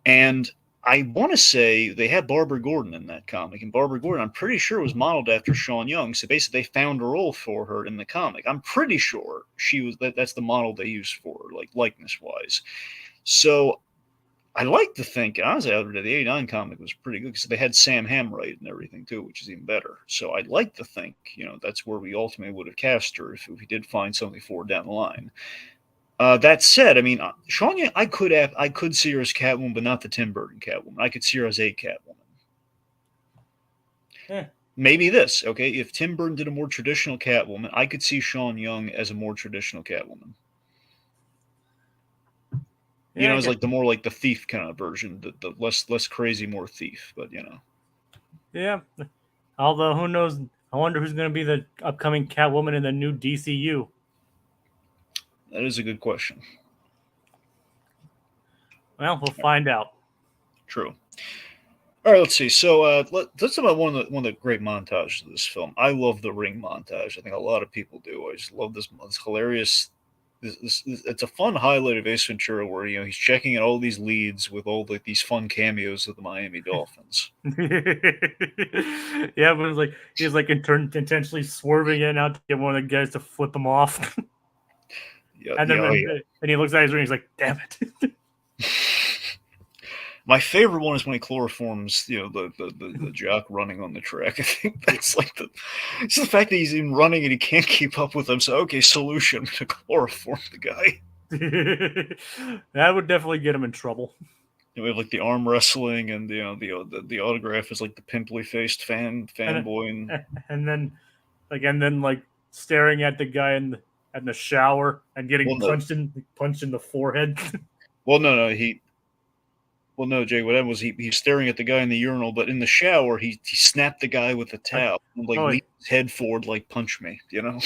and I want to say they had Barbara Gordon in that comic, and Barbara Gordon, I'm pretty sure, was modeled after Sean Young. So basically, they found a role for her in the comic. I'm pretty sure she was that's the model they used for her, like likeness wise. So I like to think, honestly, the '89 comic was pretty good because they had Sam Hamright and everything too, which is even better. So I'd like to think, that's where we ultimately would have cast her if we did find something for her down the line. That said, I mean, Sean Young, I could see her as Catwoman, but not the Tim Burton Catwoman. I could see her as a Catwoman. Yeah. Maybe this, okay? If Tim Burton did a more traditional Catwoman, I could see Sean Young as a more traditional Catwoman. Yeah, As like the more like the thief kind of version, the less crazy, more thief. But yeah. Although who knows? I wonder who's going to be the upcoming Catwoman in the new DCU. that is a good question. Well, we'll find out. True. All right, let's see. So let's talk about one of the great montages of this film. I love the ring montage. I think a lot of people do. I just love this hilarious. It's a fun highlight of Ace Ventura where he's checking in all these leads with all these fun cameos of the Miami Dolphins. Yeah, but it was like he's like intentionally swerving in and out to get one of the guys to flip him off. Yeah, And then and he looks at his ring. He's like, "Damn it!" My favorite one is when he chloroforms, the jock running on the track. I think that's like it's the fact that he's even running and he can't keep up with them. So okay, solution to chloroform the guy. That would definitely get him in trouble. We have like the arm wrestling, and the autograph is like the pimply faced fanboy, and then like staring at the guy in the shower and getting punched in the forehead. Well, no, Jay. What happened was he's staring at the guy in the urinal, but in the shower he snapped the guy with a towel and leaned his head forward like punch me, Yeah.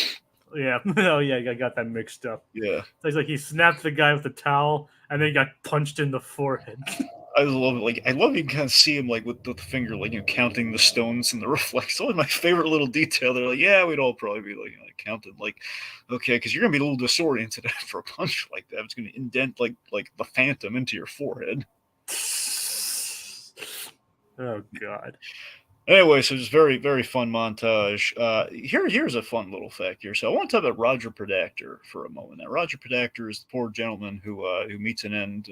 Oh yeah, I got that mixed up. Yeah. So it's like he snapped the guy with the towel and then he got punched in the forehead. I love it. I love you can kind of see him with the finger, counting the stones in the reflex. It's always my favorite little detail. They're like, yeah, we'd all probably be counting, okay, because you're gonna be a little disoriented after a punch like that. It's gonna indent like the Phantom into your forehead. Oh God. Anyway, so it's very, very fun montage. Here's a fun little fact here. So I want to talk about Roger Predactor for a moment. Now, Roger Predactor is the poor gentleman who meets an end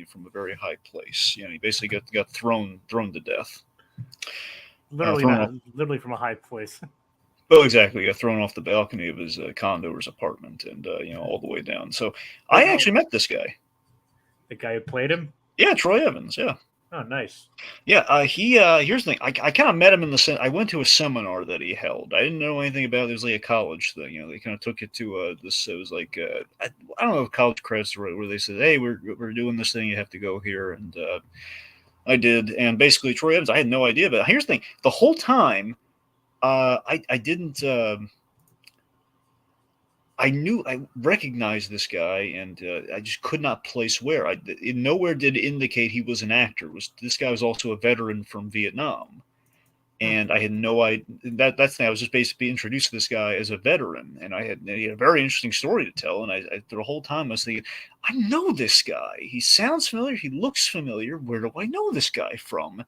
from a very high place. He basically got thrown to death. Literally from a high place. Well, exactly. He got thrown off the balcony of his condo or his apartment, and all the way down. So I actually met this guy. The guy who played him? Yeah, Troy Evans. Yeah. Oh, nice. Yeah, here's the thing. I kind of met him in the sense. I went to a seminar that he held. I didn't know anything about it. It was like a college thing. They kind of took it to this. It was like I don't know if college credits where they said, "Hey, we're doing this thing. You have to go here." And I did. And basically, Troy Evans. I had no idea. But here's the thing. The whole time, I didn't. I recognized this guy, and I just could not place where. Nowhere did indicate he was an actor. This guy was also a veteran from Vietnam, and I had no idea. That's the thing. I was just basically introduced to this guy as a veteran, and he had a very interesting story to tell. And I the whole time I was thinking, I know this guy. He sounds familiar. He looks familiar. Where do I know this guy from?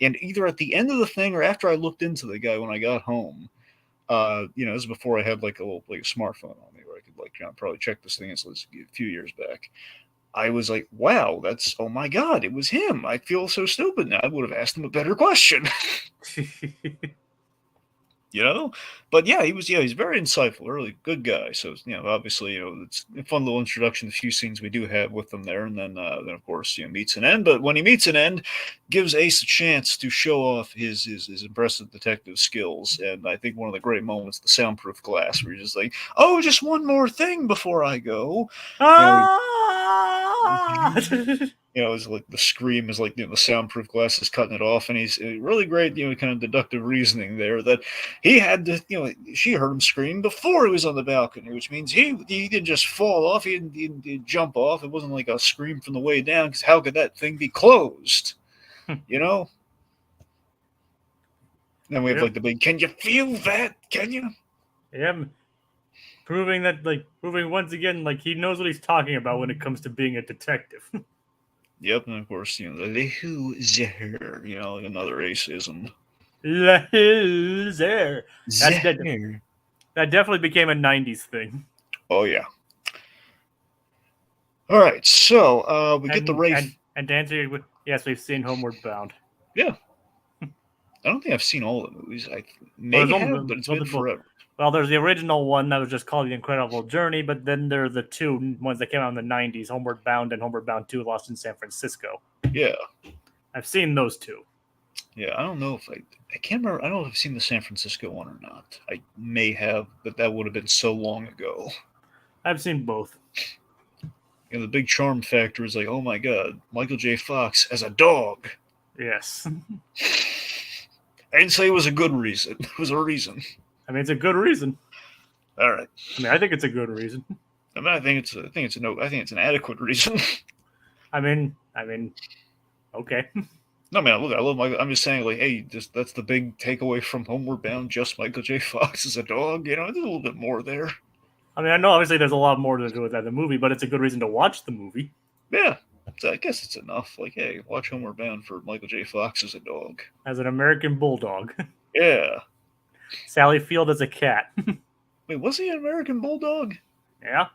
And either at the end of the thing or after I looked into the guy when I got home. This is before I had a smartphone on me where I could probably check this thing. It's a few years back. I was like, wow, oh my God, it was him. I feel so stupid now. I would have asked him a better question. But yeah, he's very insightful, really good guy. So obviously, it's a fun little introduction. The few scenes we do have with him there, and then of course, meets an end. But when he meets an end, gives Ace a chance to show off his impressive detective skills. And I think one of the great moments, the soundproof glass, where he's just like, "Oh, just one more thing before I go." It's like the scream is the soundproof glass is cutting it off, and he's really great, kind of deductive reasoning there that he had to, she heard him scream before he was on the balcony, which means he didn't just fall off, he didn't jump off. It wasn't like a scream from the way down, because how could that thing be closed? Then we have the big, can you feel that? Can you? Yeah. Proving once again, he knows what he's talking about when it comes to being a detective. Yep, and of course, the who there, another racism. Who's there? That definitely became a 90s thing. Oh, yeah. All right, so we get the Ray. And to answer your, yes, we've seen Homeward Bound. Yeah. I don't think I've seen all the movies. I Well, may have, but it's been forever. Well, there's the original one that was just called The Incredible Journey, but then there are the two ones that came out in the 90s, Homeward Bound and Homeward Bound 2, Lost in San Francisco. Yeah. I've seen those two. Yeah, I don't know if I can't remember. I don't know if I've seen the San Francisco one or not. I may have, but that would have been so long ago. I've seen both. And the big charm factor is like, oh my god, Michael J. Fox as a dog. Yes. I didn't say it was a good reason. It was a reason. I mean, it's a good reason. All right. I mean, I think it's a good reason. I mean, I think it's an adequate reason. I mean, okay. No, man, look, I love Michael. I'm just saying, like, hey, that's the big takeaway from Homeward Bound. Just Michael J. Fox as a dog. You know, there's a little bit more there. I mean, I know obviously there's a lot more to do with that the movie, but it's a good reason to watch the movie. Yeah, so I guess it's enough. Like, hey, watch Homeward Bound for Michael J. Fox as a dog. As an American bulldog. Yeah. Sally Field as a cat. Wait, was he an American bulldog? Yeah.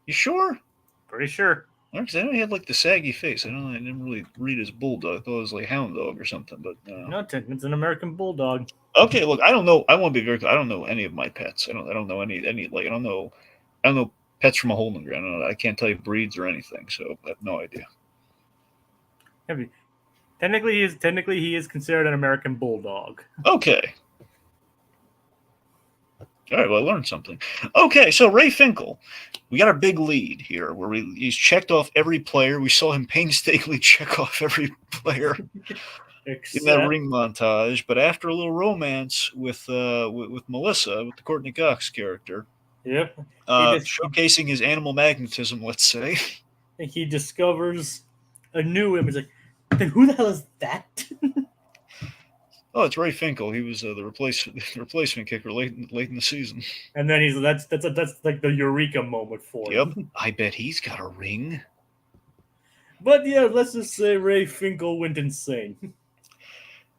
You sure? Pretty sure. Because I know he had like the saggy face. I didn't really read his bulldog. I thought it was like hound dog or something. But no, it's an American bulldog. Okay, look, I don't know. I want to be very clear. I don't know any of my pets. I don't know any like I don't know pets from a hole in the ground. I can't tell you breeds or anything. So I have no idea. Technically, he is considered an American bulldog. Okay. All right, well, I learned something. Okay, so Ray Finkel, we got our big lead here where he's checked off every player. We saw him painstakingly check off every player in that ring montage. But after a little romance with Melissa, with the Courtney Cox character, yep, showcasing his animal magnetism, let's say, he discovers a new image. Like, then who the hell is that? Oh, it's Ray Finkel. He was the replacement kicker late in the season. And then that's like the eureka moment for him. Yep, I bet he's got a ring. But yeah, let's just say Ray Finkel went insane.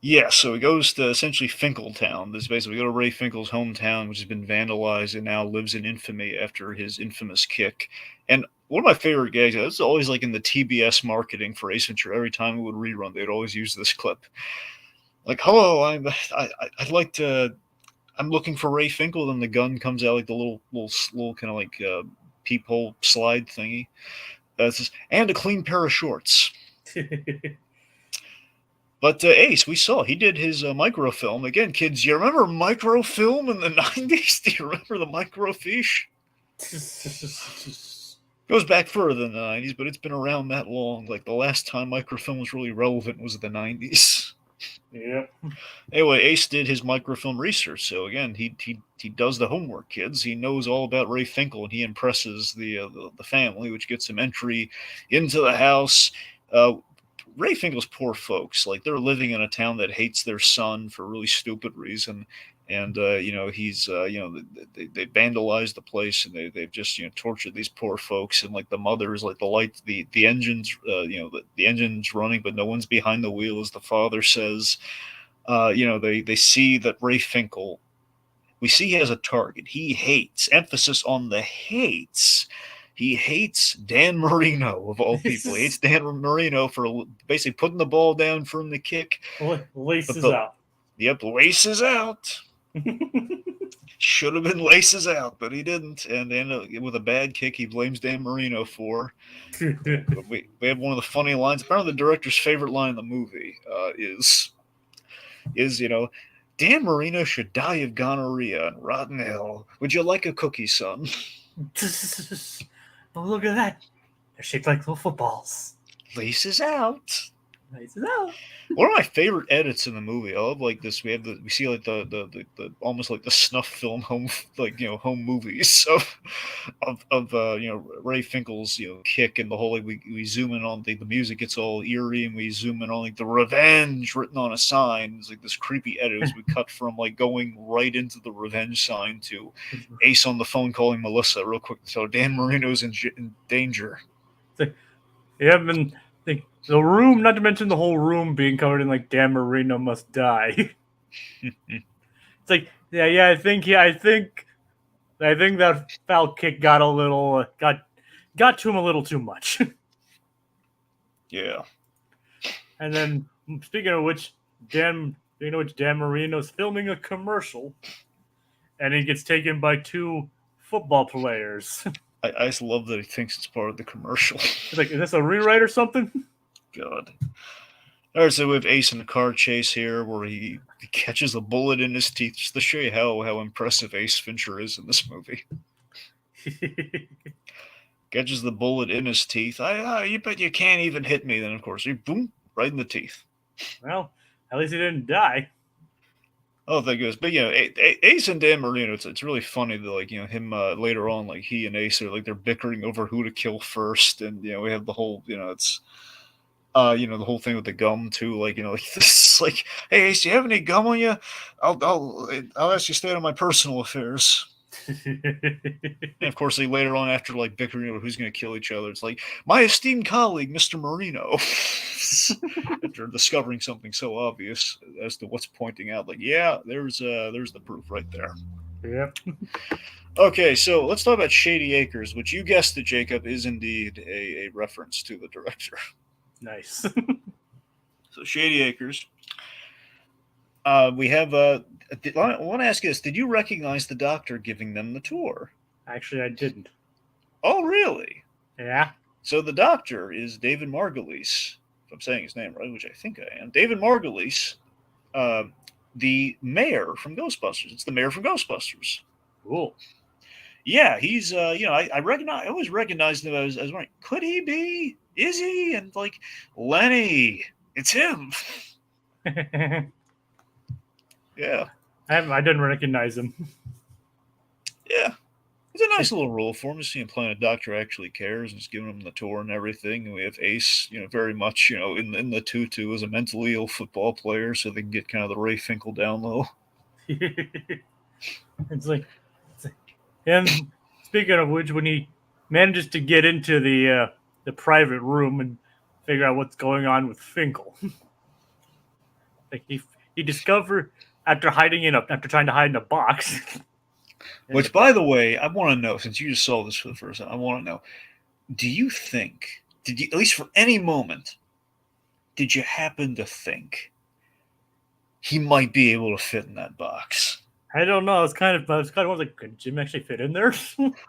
Yeah, so he goes to essentially Finkeltown. This basically we go to Ray Finkel's hometown, which has been vandalized and now lives in infamy after his infamous kick. And one of my favorite gags, this is always like in the TBS marketing for Ace Ventura. Every time it would rerun, they'd always use this clip. Like, hello, I'd like to. I'm looking for Ray Finkel. Then the gun comes out like the little kind of like peephole slide thingy. Says, and a clean pair of shorts. But Ace, we saw he did his microfilm again. Kids, you remember microfilm in the '90s? Do you remember the microfiche? Goes back further than the '90s, but it's been around that long. Like the last time microfilm was really relevant was the '90s. Yep. Anyway, Ace did his microfilm research. So again, he does the homework, kids. He knows all about Ray Finkel, and he impresses the family, which gets him entry into the house. Ray Finkel's poor folks, like they're living in a town that hates their son for a really stupid reason. And he's they vandalized the place, and they've just tortured these poor folks. And like the mother's like the engines the engine's running, but no one's behind the wheel, as the father says. They see that Ray Finkel, we see he has a target. He hates, emphasis on the hates. He hates Dan Marino, of all people. He hates Dan Marino for basically putting the ball down for him to kick. Laces out. Yep, laces out. Should have been laces out, but he didn't. And then with a bad kick, he blames Dan Marino for. But we have one of the funny lines. Apparently, the director's favorite line in the movie is Dan Marino should die of gonorrhea and rot in hell. Would you like a cookie, son? Oh, look at that. They're shaped like little footballs. Laces out. Laces out. One of my favorite edits in the movie. I love like this. We see like the almost like the snuff film home home movies of Ray Finkel's kick, and the whole like we zoom in on the music gets all eerie, and we zoom in on like the revenge written on a sign. It's like this creepy edit as we cut from like going right into the revenge sign to Ace on the phone calling Melissa real quick. So Dan Marino's in danger. Yeah, and the room, not to mention the whole room being covered in like Dan Marino must die. It's like, I think that foul kick got a little got to him a little too much. Yeah. And then, speaking of which, Dan Marino's filming a commercial, and he gets taken by two football players. I just love that he thinks it's part of the commercial. It's like, is this a rewrite or something? God. All right, so we have Ace in a car chase here where he catches a bullet in his teeth just to show you how impressive Ace Ventura is in this movie. Catches the bullet in his teeth. You bet you can't even hit me. Then, of course, he boom, right in the teeth. Well, at least he didn't die. Oh, thank goodness. But, Ace and Dan Marino, it's really funny that, like, him later on, like, he and Ace are, like, they're bickering over who to kill first. And, we have the whole, it's, the whole thing with the gum too, like like this, like, hey Ace, do you have any gum on you? I'll ask you to stay out of my personal affairs. And of course, they later on, after like bickering over who's going to kill each other, it's like my esteemed colleague, Mr. Marino, after discovering something so obvious as to what's pointing out, like, yeah, there's the proof right there. Yep. Okay, so let's talk about Shady Acres, which you guessed it, Jacob, is indeed a reference to the director. Nice. So Shady Acres. We have. I want to ask you this: did you recognize the doctor giving them the tour? Actually, I didn't. Oh, really? Yeah. So the doctor is David Margulies. If I'm saying his name right, which I think I am. David Margulies, the mayor from Ghostbusters. It's the mayor from Ghostbusters. Cool. Yeah, he's. I recognize. I always recognized him as wondering, could he be? Is he? And like Lenny, it's him. Yeah. I didn't recognize him. Yeah. It's a nice little role for him to see him playing a doctor who actually cares and just giving him the tour and everything. And we have Ace, very much, in the tutu as a mentally ill football player, so they can get kind of the Ray Finkel down low. It's like him. Speaking of which, when he manages to get into the private room and figure out what's going on with Finkel, like he discovered after trying to hide in a box. Which, by the way, I want to know, since you just saw this for the first time, I want to know, did you, at least for any moment, did you happen to think he might be able to fit in that box? I don't know. I was kind of like, could Jim actually fit in there?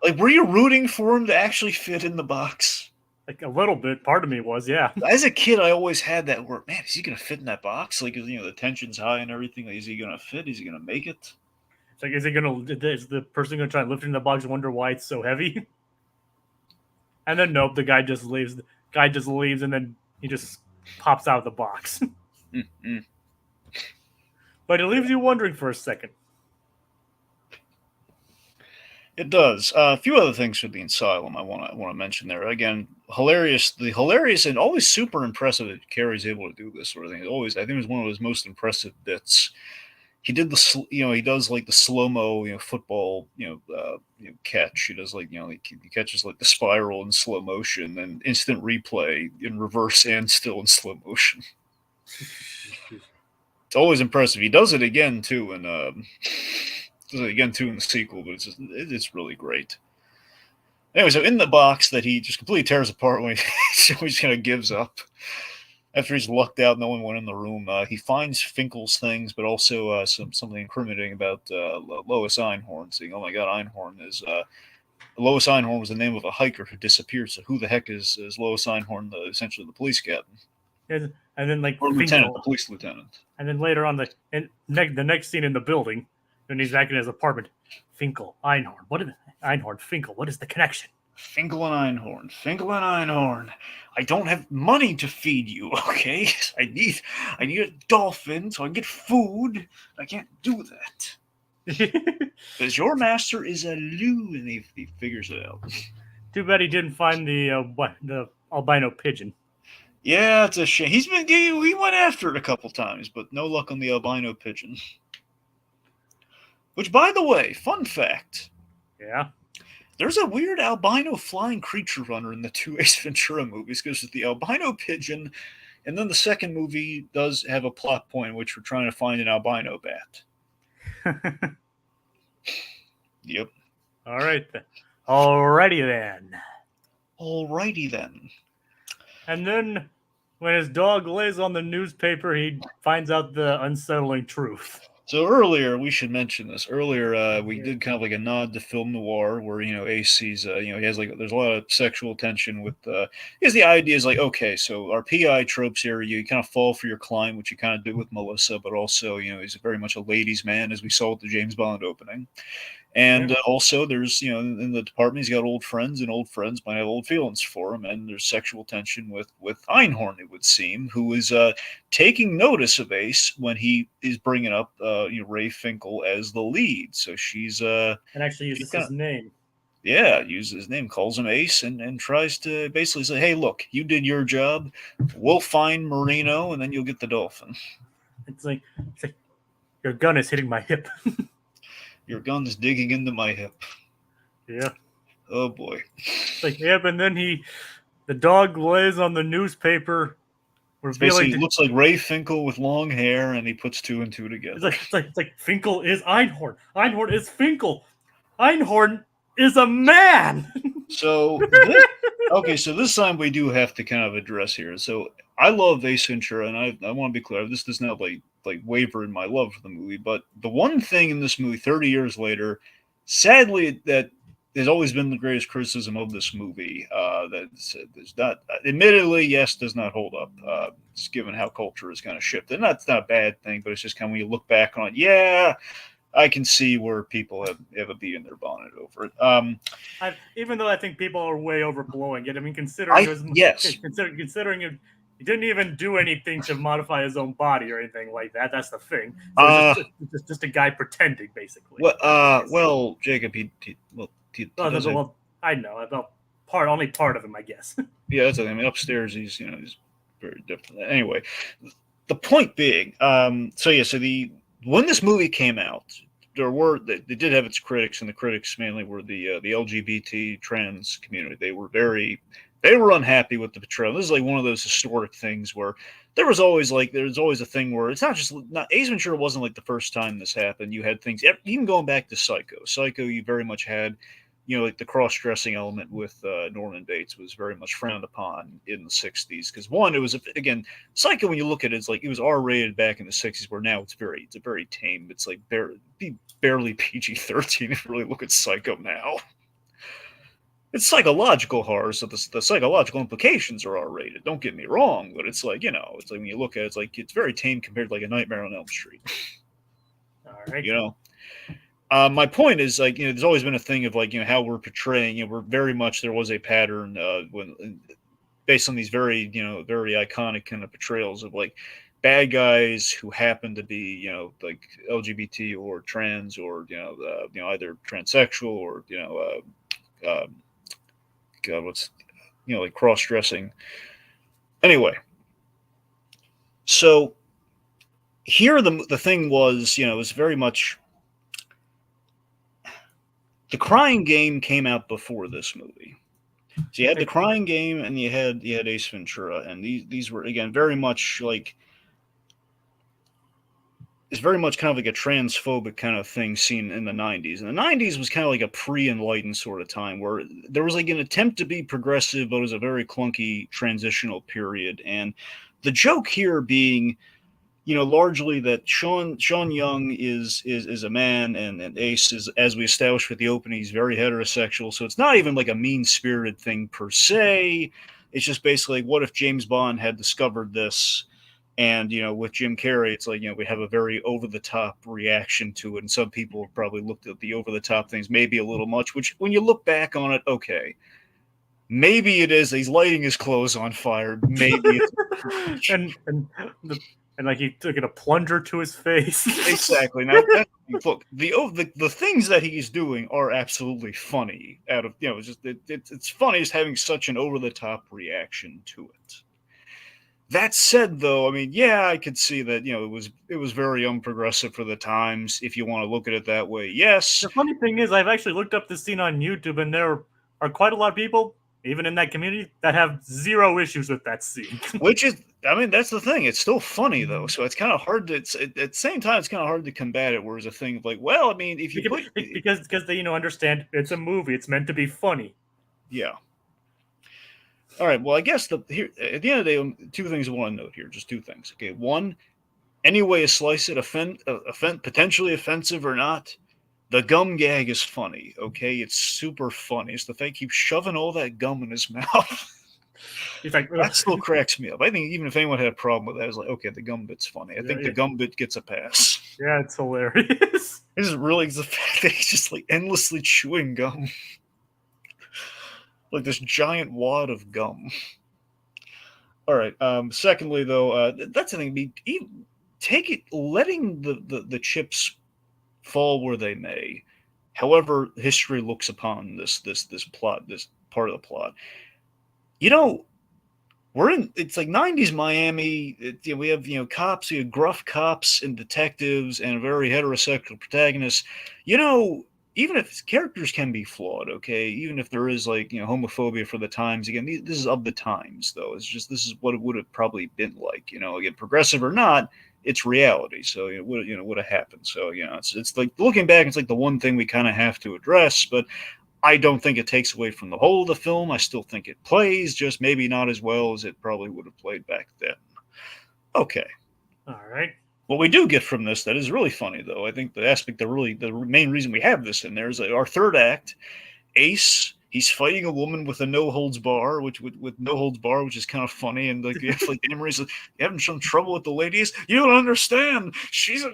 Like, were you rooting for him to actually fit in the box? Like a little bit. Part of me was, yeah. As a kid, I always had that word, man, is he going to fit in that box? Like, the tension's high and everything. Like, is he going to fit? Is he going to make it? It's like, is the person going to try and lift it in the box and wonder why it's so heavy? And then, nope, the guy just leaves. The guy just leaves, and then he just pops out of the box. Mm-mm. But it leaves you wondering for a second. It does. A few other things for the Asylum I want to mention there. Again, hilarious and always super impressive that Carrey's able to do this sort of thing. I think it was one of his most impressive bits. He did he does like the slow mo, football, catch. He does like, he catches like the spiral in slow motion and instant replay in reverse and still in slow motion. It's always impressive. He does it again too, in the sequel, but it's really great. Anyway, so in the box that he just completely tears apart when he just kind of gives up. After he's lucked out, no one went in the room. He finds Finkel's things, but also something incriminating about Lois Einhorn. Saying, "Oh my God, Einhorn is Lois Einhorn was the name of a hiker who disappeared. So who the heck is Lois Einhorn? Essentially the police captain, And then like or Finkel, lieutenant, the police lieutenant." and then later on the next scene in the building, when he's back in his apartment, Finkel, Einhorn, Finkel. What is the connection? Finkel and Einhorn. I don't have money to feed you, okay? I need a dolphin so I can get food. I can't do that. Because your master is a Lou, and he figures it out. Too bad he didn't find the albino pigeon. Yeah, it's a shame. He went after it a couple times, but no luck on the albino pigeon. Which, by the way, fun fact. Yeah. There's a weird albino flying creature runner in the two Ace Ventura movies, because it's the albino pigeon, and then the second movie does have a plot point in which we're trying to find an albino bat. Yep. All right then. Alrighty then. Alrighty then. And then when his dog lays on the newspaper, he finds out the unsettling truth. So earlier, we should mention this. Earlier, we did kind of like a nod to film noir, where Ace sees, he has like there's a lot of sexual tension with. Because the idea is like, okay, so our PI tropes here, you kind of fall for your client, which you kind of do with Melissa, but also he's very much a ladies' man, as we saw with the James Bond opening. And also, there's, in the department, he's got old friends, and old friends might have old feelings for him. And there's sexual tension with Einhorn, it would seem, who is taking notice of Ace when he is bringing up Ray Finkel as the lead. So she's and actually uses his name. Yeah, uses his name, calls him Ace, and tries to basically say, "Hey, look, you did your job. We'll find Marino, and then you'll get the dolphin." It's like your gun is hitting my hip. Your gun's digging into my hip. Yeah. Oh boy. It's like, yeah, but then the dog lays on the newspaper, revealing he looks like Ray Finkel with long hair, and he puts two and two together. It's like Finkel is Einhorn. Einhorn is Finkel. Einhorn is a man. So so this time we do have to kind of address here. So I love Ace Ventura, and I want to be clear, this does not like waver in my love for the movie, but the one thing in this movie 30 years later, sadly, that has always been the greatest criticism of this movie, that does not, admittedly, yes, does not hold up, just given how culture has kind of shifted. And that's not a bad thing, but it's just kind of when you look back on it, yeah, I can see where people have a bee in their bonnet over it. Even though I think people are way overblowing it. I mean, considering he didn't even do anything to modify his own body or anything like that. That's the thing. So it's just a guy pretending, basically. Well, Jacob, I know about only part of him, I guess. Yeah, that's the thing. I mean, upstairs he's very different. Anyway, the point being, when this movie came out, they did have its critics, and the critics mainly were the LGBT trans community. They were unhappy with the portrayal. This is like one of those historic things where there's always a thing where it's not Ace Ventura wasn't like the first time this happened. You had things even going back to Psycho. Psycho, you very much had like the cross-dressing element with Norman Bates was very much frowned upon in the 60s. Because one, it was, again, Psycho, when you look at it, it's like it was R-rated back in the 60s, where now it's a very tame. It's like barely PG-13 if you really look at Psycho now. It's psychological horror, so the psychological implications are R-rated. Don't get me wrong, but it's like, it's like when you look at it, it's very tame compared to like A Nightmare on Elm Street. All right. My point is, like, there's always been a thing of like, how we're portraying. We're very much, there was a pattern when based on these very very iconic kind of portrayals of like bad guys who happen to be like LGBT or trans or either transsexual or like cross-dressing. Anyway, so here the thing was, it was very much. The Crying Game came out before this movie. So you had The Crying Game and you had Ace Ventura, and these were, again, very much like, it's very much kind of like a transphobic kind of thing seen in the 90s. And the 90s was kind of like a pre-enlightened sort of time where there was like an attempt to be progressive, but it was a very clunky transitional period. And the joke here being, largely that Sean Young is a man, and Ace is, as we established with the opening, he's very heterosexual. So it's not even like a mean-spirited thing per se. It's just basically, what if James Bond had discovered this, and with Jim Carrey, it's like we have a very over-the-top reaction to it, and some people have probably looked at the over-the-top things maybe a little much. Which, when you look back on it, okay. Maybe it is. He's lighting his clothes on fire. Maybe it's and like he took a plunger to his face. Exactly. Now, look, the things that he's doing are absolutely funny. It's funny as having such an over the top reaction to it. That said, though, I mean, yeah, I could see that it was very unprogressive for the times. If you want to look at it that way, yes. The funny thing is, I've actually looked up this scene on YouTube, and there are quite a lot of people, even in that community, that have zero issues with that scene. Which is, I mean, that's the thing. It's still funny, though. So it's kind of hard to, at the same time, it's kind of hard to combat it. Whereas a thing of like, well, I mean, if you because they, understand it's a movie. It's meant to be funny. Yeah. All right. Well, I guess here at the end of the day, two things I want to note here. Just two things. Okay. One, any way you slice it, potentially offensive or not, the gum gag is funny. Okay, it's super funny. It's the fact he keeps shoving all that gum in his mouth. He's like, That still cracks me up. I think even if anyone had a problem with that, it's like, okay, the gum bit's funny. I think the gum bit gets a pass. Yeah, it's hilarious. This is really the fact that he's just like endlessly chewing gum. Like this giant wad of gum. All right. Secondly, though, that's the thing. Take it, letting the chips fall where they may. However, history looks upon this plot, this part of the plot. You know, it's like 90s Miami. We have cops, gruff cops and detectives, and a very heterosexual protagonist. Even if characters can be flawed, okay, even if there is homophobia for the times, again, this is of the times, though. It's just this is what it would have probably been like, again, progressive or not, it's reality. So it would have happened. So it's like looking back, it's like the one thing we kind of have to address, but I don't think it takes away from the whole of the film. I still think it plays, just maybe not as well as it probably would have played back then. Okay. All right. What we do get from this that is really funny, though, I think the main reason we have this in there is our third act. Ace, he's fighting a woman with a no holds bar, which is kind of funny, and like Emery's like, you having some trouble with the ladies? You don't understand. She's a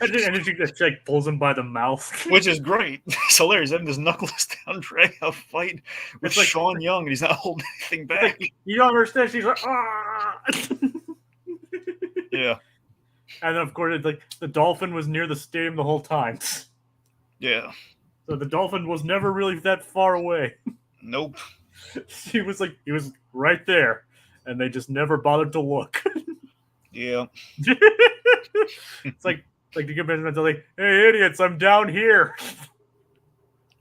and then she just like pulls him by the mouth, which is great. It's hilarious. Having this knuckles down drag out fight with like, Sean Young, and he's not holding anything back. Like, you don't understand. She's like, ah. Yeah. And then, of course, it's like the dolphin was near the stadium the whole time. Yeah. So the dolphin was never really that far away. Nope. He was right there, and they just never bothered to look. Yeah. It's like the good man like, hey idiots, I'm down here.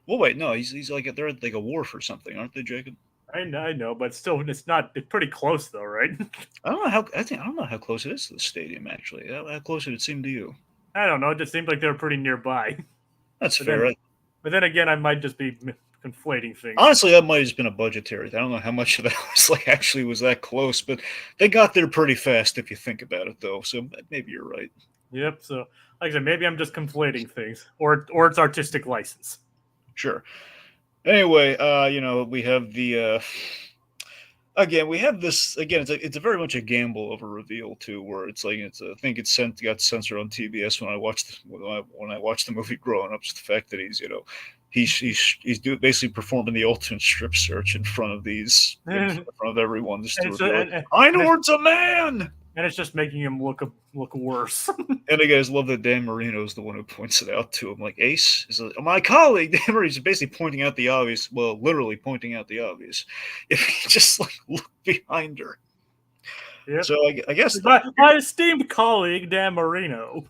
Well, wait, no, he's like they're at like a wharf or something, aren't they, Jacob? I know, but still, it's pretty close though, right? I don't know how close it is to the stadium. Actually, how close did it seem to you? I don't know. It just seemed like they were pretty nearby. That's fair. But then again, I might just be conflating things. Honestly, that might have just been a budgetary. I don't know how much of that was that close, but they got there pretty fast if you think about it, though. So maybe you're right. Yep. So, like I said, maybe I'm just conflating things, or it's artistic license. Sure. Anyway, we have the again. We have this again. It's a very much a gamble of a reveal too, where it's like I think got censored on TBS when I watched the movie growing up. Just the fact that he's basically performing the ultimate strip search in front of everyone. Einhorn's a man. And it's just making him look worse. And I guys love that Dan Marino is the one who points it out to him. Like, Ace is my colleague. Dan Marino's basically pointing out the obvious. Well, literally pointing out the obvious. If you just look behind her. Yep. So I guess my esteemed colleague Dan Marino.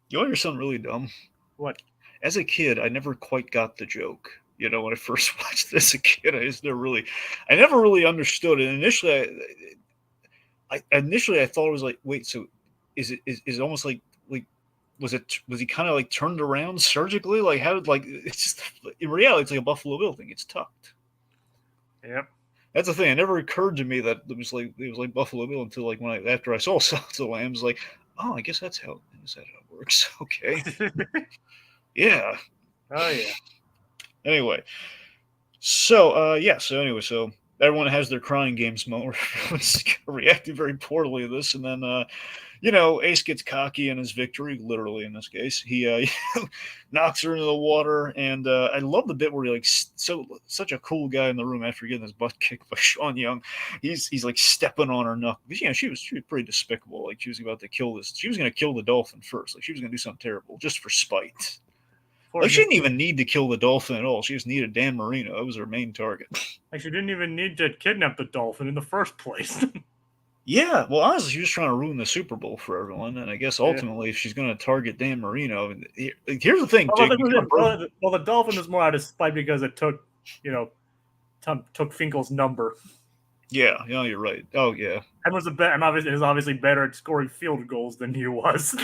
You want to hear something really dumb? What? As a kid, I never quite got the joke. When I first watched this as a kid, I never really understood it. Initially, I thought it was like, wait, so is it almost like was he kind of like turned around surgically? Like how did it's just in reality it's like a Buffalo Bill thing. It's tucked. Yep. That's the thing. It never occurred to me that it was like Buffalo Bill until after I saw Silence of the Lambs. Like, oh, I guess that's how it works. Okay. Yeah. Oh yeah. Anyway, so so everyone has their crying games moment. Everyone's reacting very poorly to this, and then Ace gets cocky in his victory, literally in this case. He knocks her into the water, and I love the bit where he such a cool guy in the room after getting his butt kicked by Sean Young. He's like stepping on her knuckle. She was pretty despicable. Like she was about to kill this. She was going to kill the dolphin first. Like she was going to do something terrible just for spite. Like she didn't even need to kill the dolphin at all. She just needed Dan Marino. That was her main target. Like she didn't even need to kidnap the dolphin in the first place. Yeah, well, honestly, she was trying to ruin the Super Bowl for everyone, and I guess ultimately, if she's going to target Dan Marino, here's the thing, Jake. Well, the dolphin was more out of spite because it took Finkel's number. Yeah, you're right. Oh yeah, And was obviously better at scoring field goals than he was.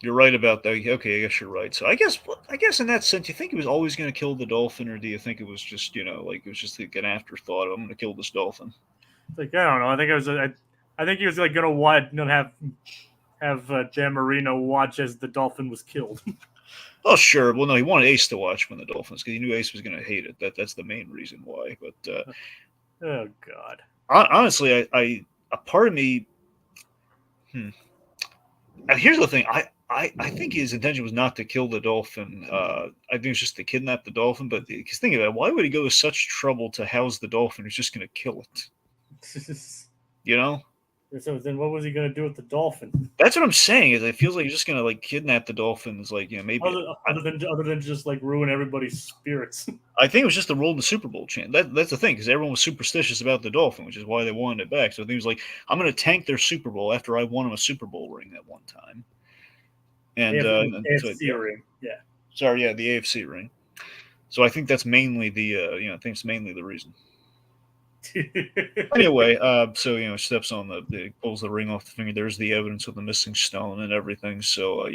You're right about that. Okay, I guess you're right. So I guess in that sense, you think he was always going to kill the dolphin, or do you think it was just like it was just like an afterthought? I'm going to kill this dolphin. It's like I don't know. I think it was. I think he was like gonna have Dan Marino watch as the dolphin was killed. Oh, sure. Well, no, he wanted Ace to watch when the Dolphins because he knew Ace was going to hate it. That's the main reason why. But Oh God. honestly, I a part of me. Here's the thing. I think his intention was not to kill the dolphin. I think it was just to kidnap the dolphin. But because think about it, why would he go to such trouble to house the dolphin who's just going to kill it? You know? So then, what was he gonna do with the dolphin? That's what I'm saying. Is it feels like he's just going to like kidnap the dolphins. Like maybe Other than just like ruin everybody's spirits. I think it was just the role in the Super Bowl chant. That's the thing because everyone was superstitious about the dolphin, which is why they wanted it back. So I think it was like I'm going to tank their Super Bowl after I won them a Super Bowl ring that one time. And AFC ring, yeah. Sorry, yeah, the AFC ring. So I think that's mainly the I think it's mainly the reason. Anyway, so steps on pulls the ring off the finger. There's the evidence of the missing stone and everything. So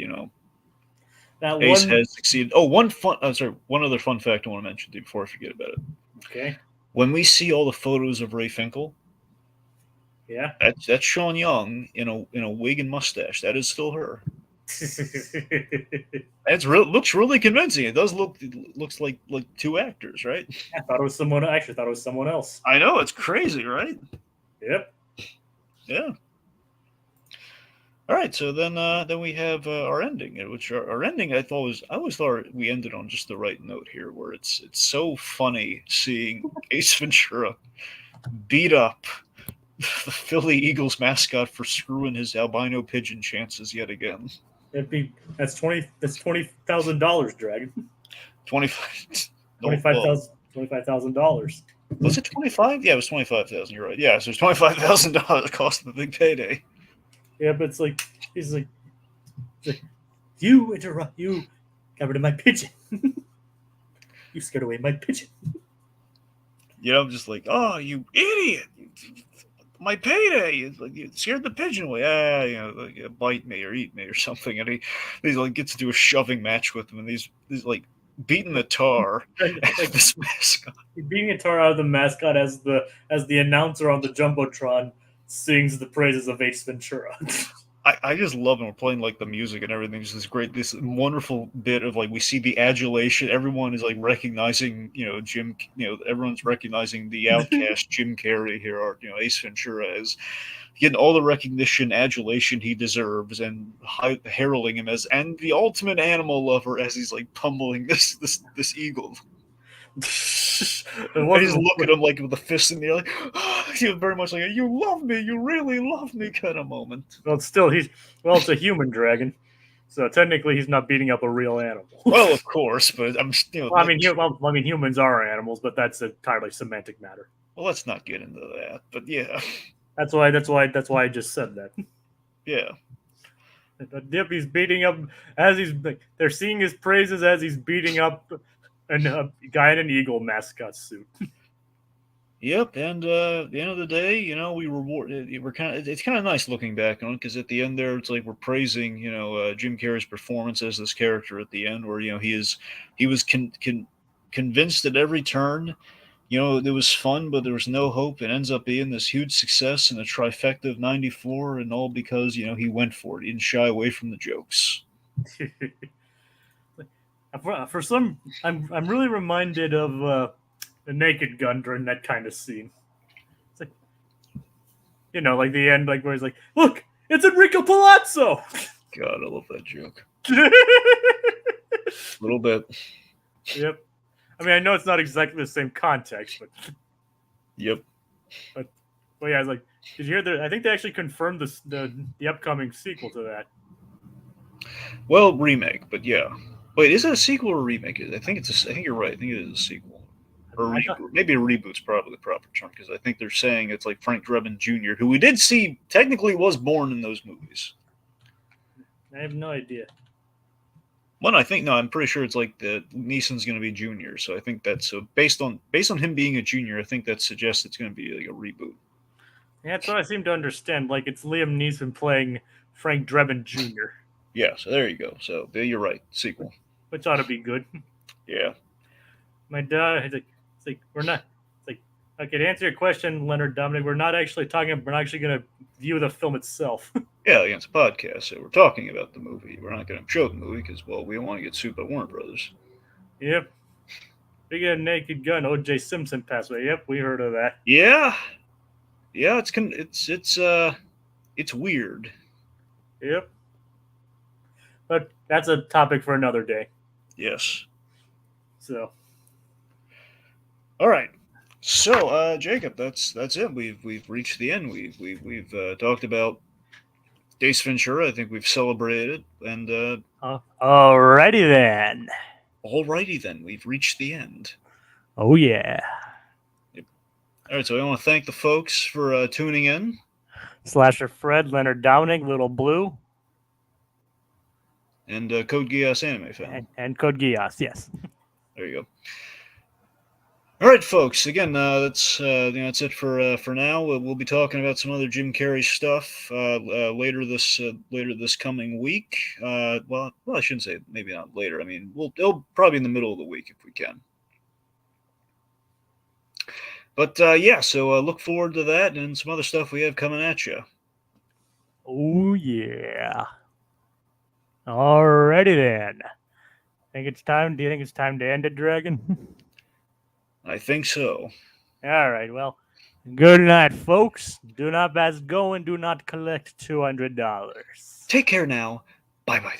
that Ace one has succeeded. Oh, one other fun fact I want to mention to you before I forget about it. Okay. When we see all the photos of Ray Finkel, yeah, that's Sean Young in a wig and mustache. That is still her. Looks really convincing. It looks like two actors, right? I thought it was someone. I actually thought it was someone else. I know, it's crazy, right? Yep. Yeah. All right, so then we have our ending, which our ending I always thought we ended on just the right note here, where it's so funny seeing Ace Ventura beat up the Philly Eagles mascot for screwing his albino pigeon chances yet again. That's $20,000, Dragon. 25,000. $25,000. Was it 25? Yeah, it was 25,000. You're right. Yeah, so it's $25,000 cost of the big payday. Yeah, but he's like, you got rid of my pigeon. You scared away my pigeon. I'm just like, oh, you idiot! My payday! It's like you scared the pigeon away. Like, bite me or eat me or something. And he's like gets to do a shoving match with him, and he's like beating the tar like this mascot. Beating a tar out of the mascot as the announcer on the jumbotron sings the praises of Ace Ventura. I just love when we're playing like the music and everything. Just this wonderful bit of like we see the adulation. Everyone is like recognizing, Jim. Everyone's recognizing the outcast Jim Carrey here. Or Ace Ventura is getting all the recognition, adulation he deserves, and heralding him as and the ultimate animal lover as he's like pummeling this eagle. I just look at him like with a fist in the air, like very much like a, "You love me, you really love me" kind of moment. Well, it's a human dragon, so technically he's not beating up a real animal. Well, of course, but I'm humans are animals, but that's an entirely semantic matter. Well, let's not get into that. But yeah, that's why I just said that. Yeah. Yep, he's beating up they're singing his praises as he's beating up a guy in an eagle mascot suit. Yep, and at the end of the day, we reward. It's kind of nice looking back on it because at the end there, it's like we're praising, Jim Carrey's performance as this character at the end, where he was convinced at every turn. It was fun, but there was no hope. It ends up being this huge success and a trifecta of '94, and all because he went for it. He didn't shy away from the jokes. For some, I'm really reminded of the Naked Gun during that kind of scene. It's like, like the end, like where he's like, "Look, it's Enrico Palazzo." God, I love that joke. A little bit. Yep. I mean, I know it's not exactly the same context, but. Yep. But yeah, I was like, did you hear I think they actually confirmed the upcoming sequel to that. Well, remake, but yeah. Wait, is it a sequel or a remake? I think you're right. I think it is a sequel. Or reboot. Maybe a reboot's probably the proper term because I think they're saying it's like Frank Drebin Jr., who we did see technically was born in those movies. I have no idea. Well, I'm pretty sure it's like the Neeson's going to be junior, so I think that's so based on him being a junior, I think that suggests it's going to be like a reboot. Yeah, that's what I seem to understand. Like it's Liam Neeson playing Frank Drebin Jr. Yeah, so there you go. So you're right. Sequel. which ought to be good. Yeah. My dad, it's like we're not. It's like okay, to answer your question, Leonard Dominic, we're not actually talking. We're not actually going to view the film itself. Yeah, it's a podcast, so we're talking about the movie. We're not going to show the movie because, well, we don't want to get sued by Warner Brothers. Yep. Big Naked Gun. O.J. Simpson passed away. Yep, we heard of that. Yeah, yeah, it's weird. Yep. But that's a topic for another day. Yes. So. All right. So, Jacob, that's it. We've reached the end. We've talked about Ace Ventura. I think we've celebrated, and Alrighty then. alrighty then, we've reached the end. Oh yeah. Yep. All right, so I want to thank the folks for tuning in. Slasher Fred, Leonard Downing, Little Blue, And Code Geass Anime Fan. and Code Geass. Yes. There you go. All right, folks. Again, that's that's it for now. We'll be talking about some other Jim Carrey stuff later this coming week. Well, I shouldn't say maybe not later. I mean, it'll probably in the middle of the week if we can. But yeah, so look forward to that and some other stuff we have coming at you. Oh yeah. Alrighty then. Think it's time? Do you think it's time to end it, Dragon? I think so. All right. Well, good night, folks. Do not pass go and do not collect $200. Take care now. Bye bye then.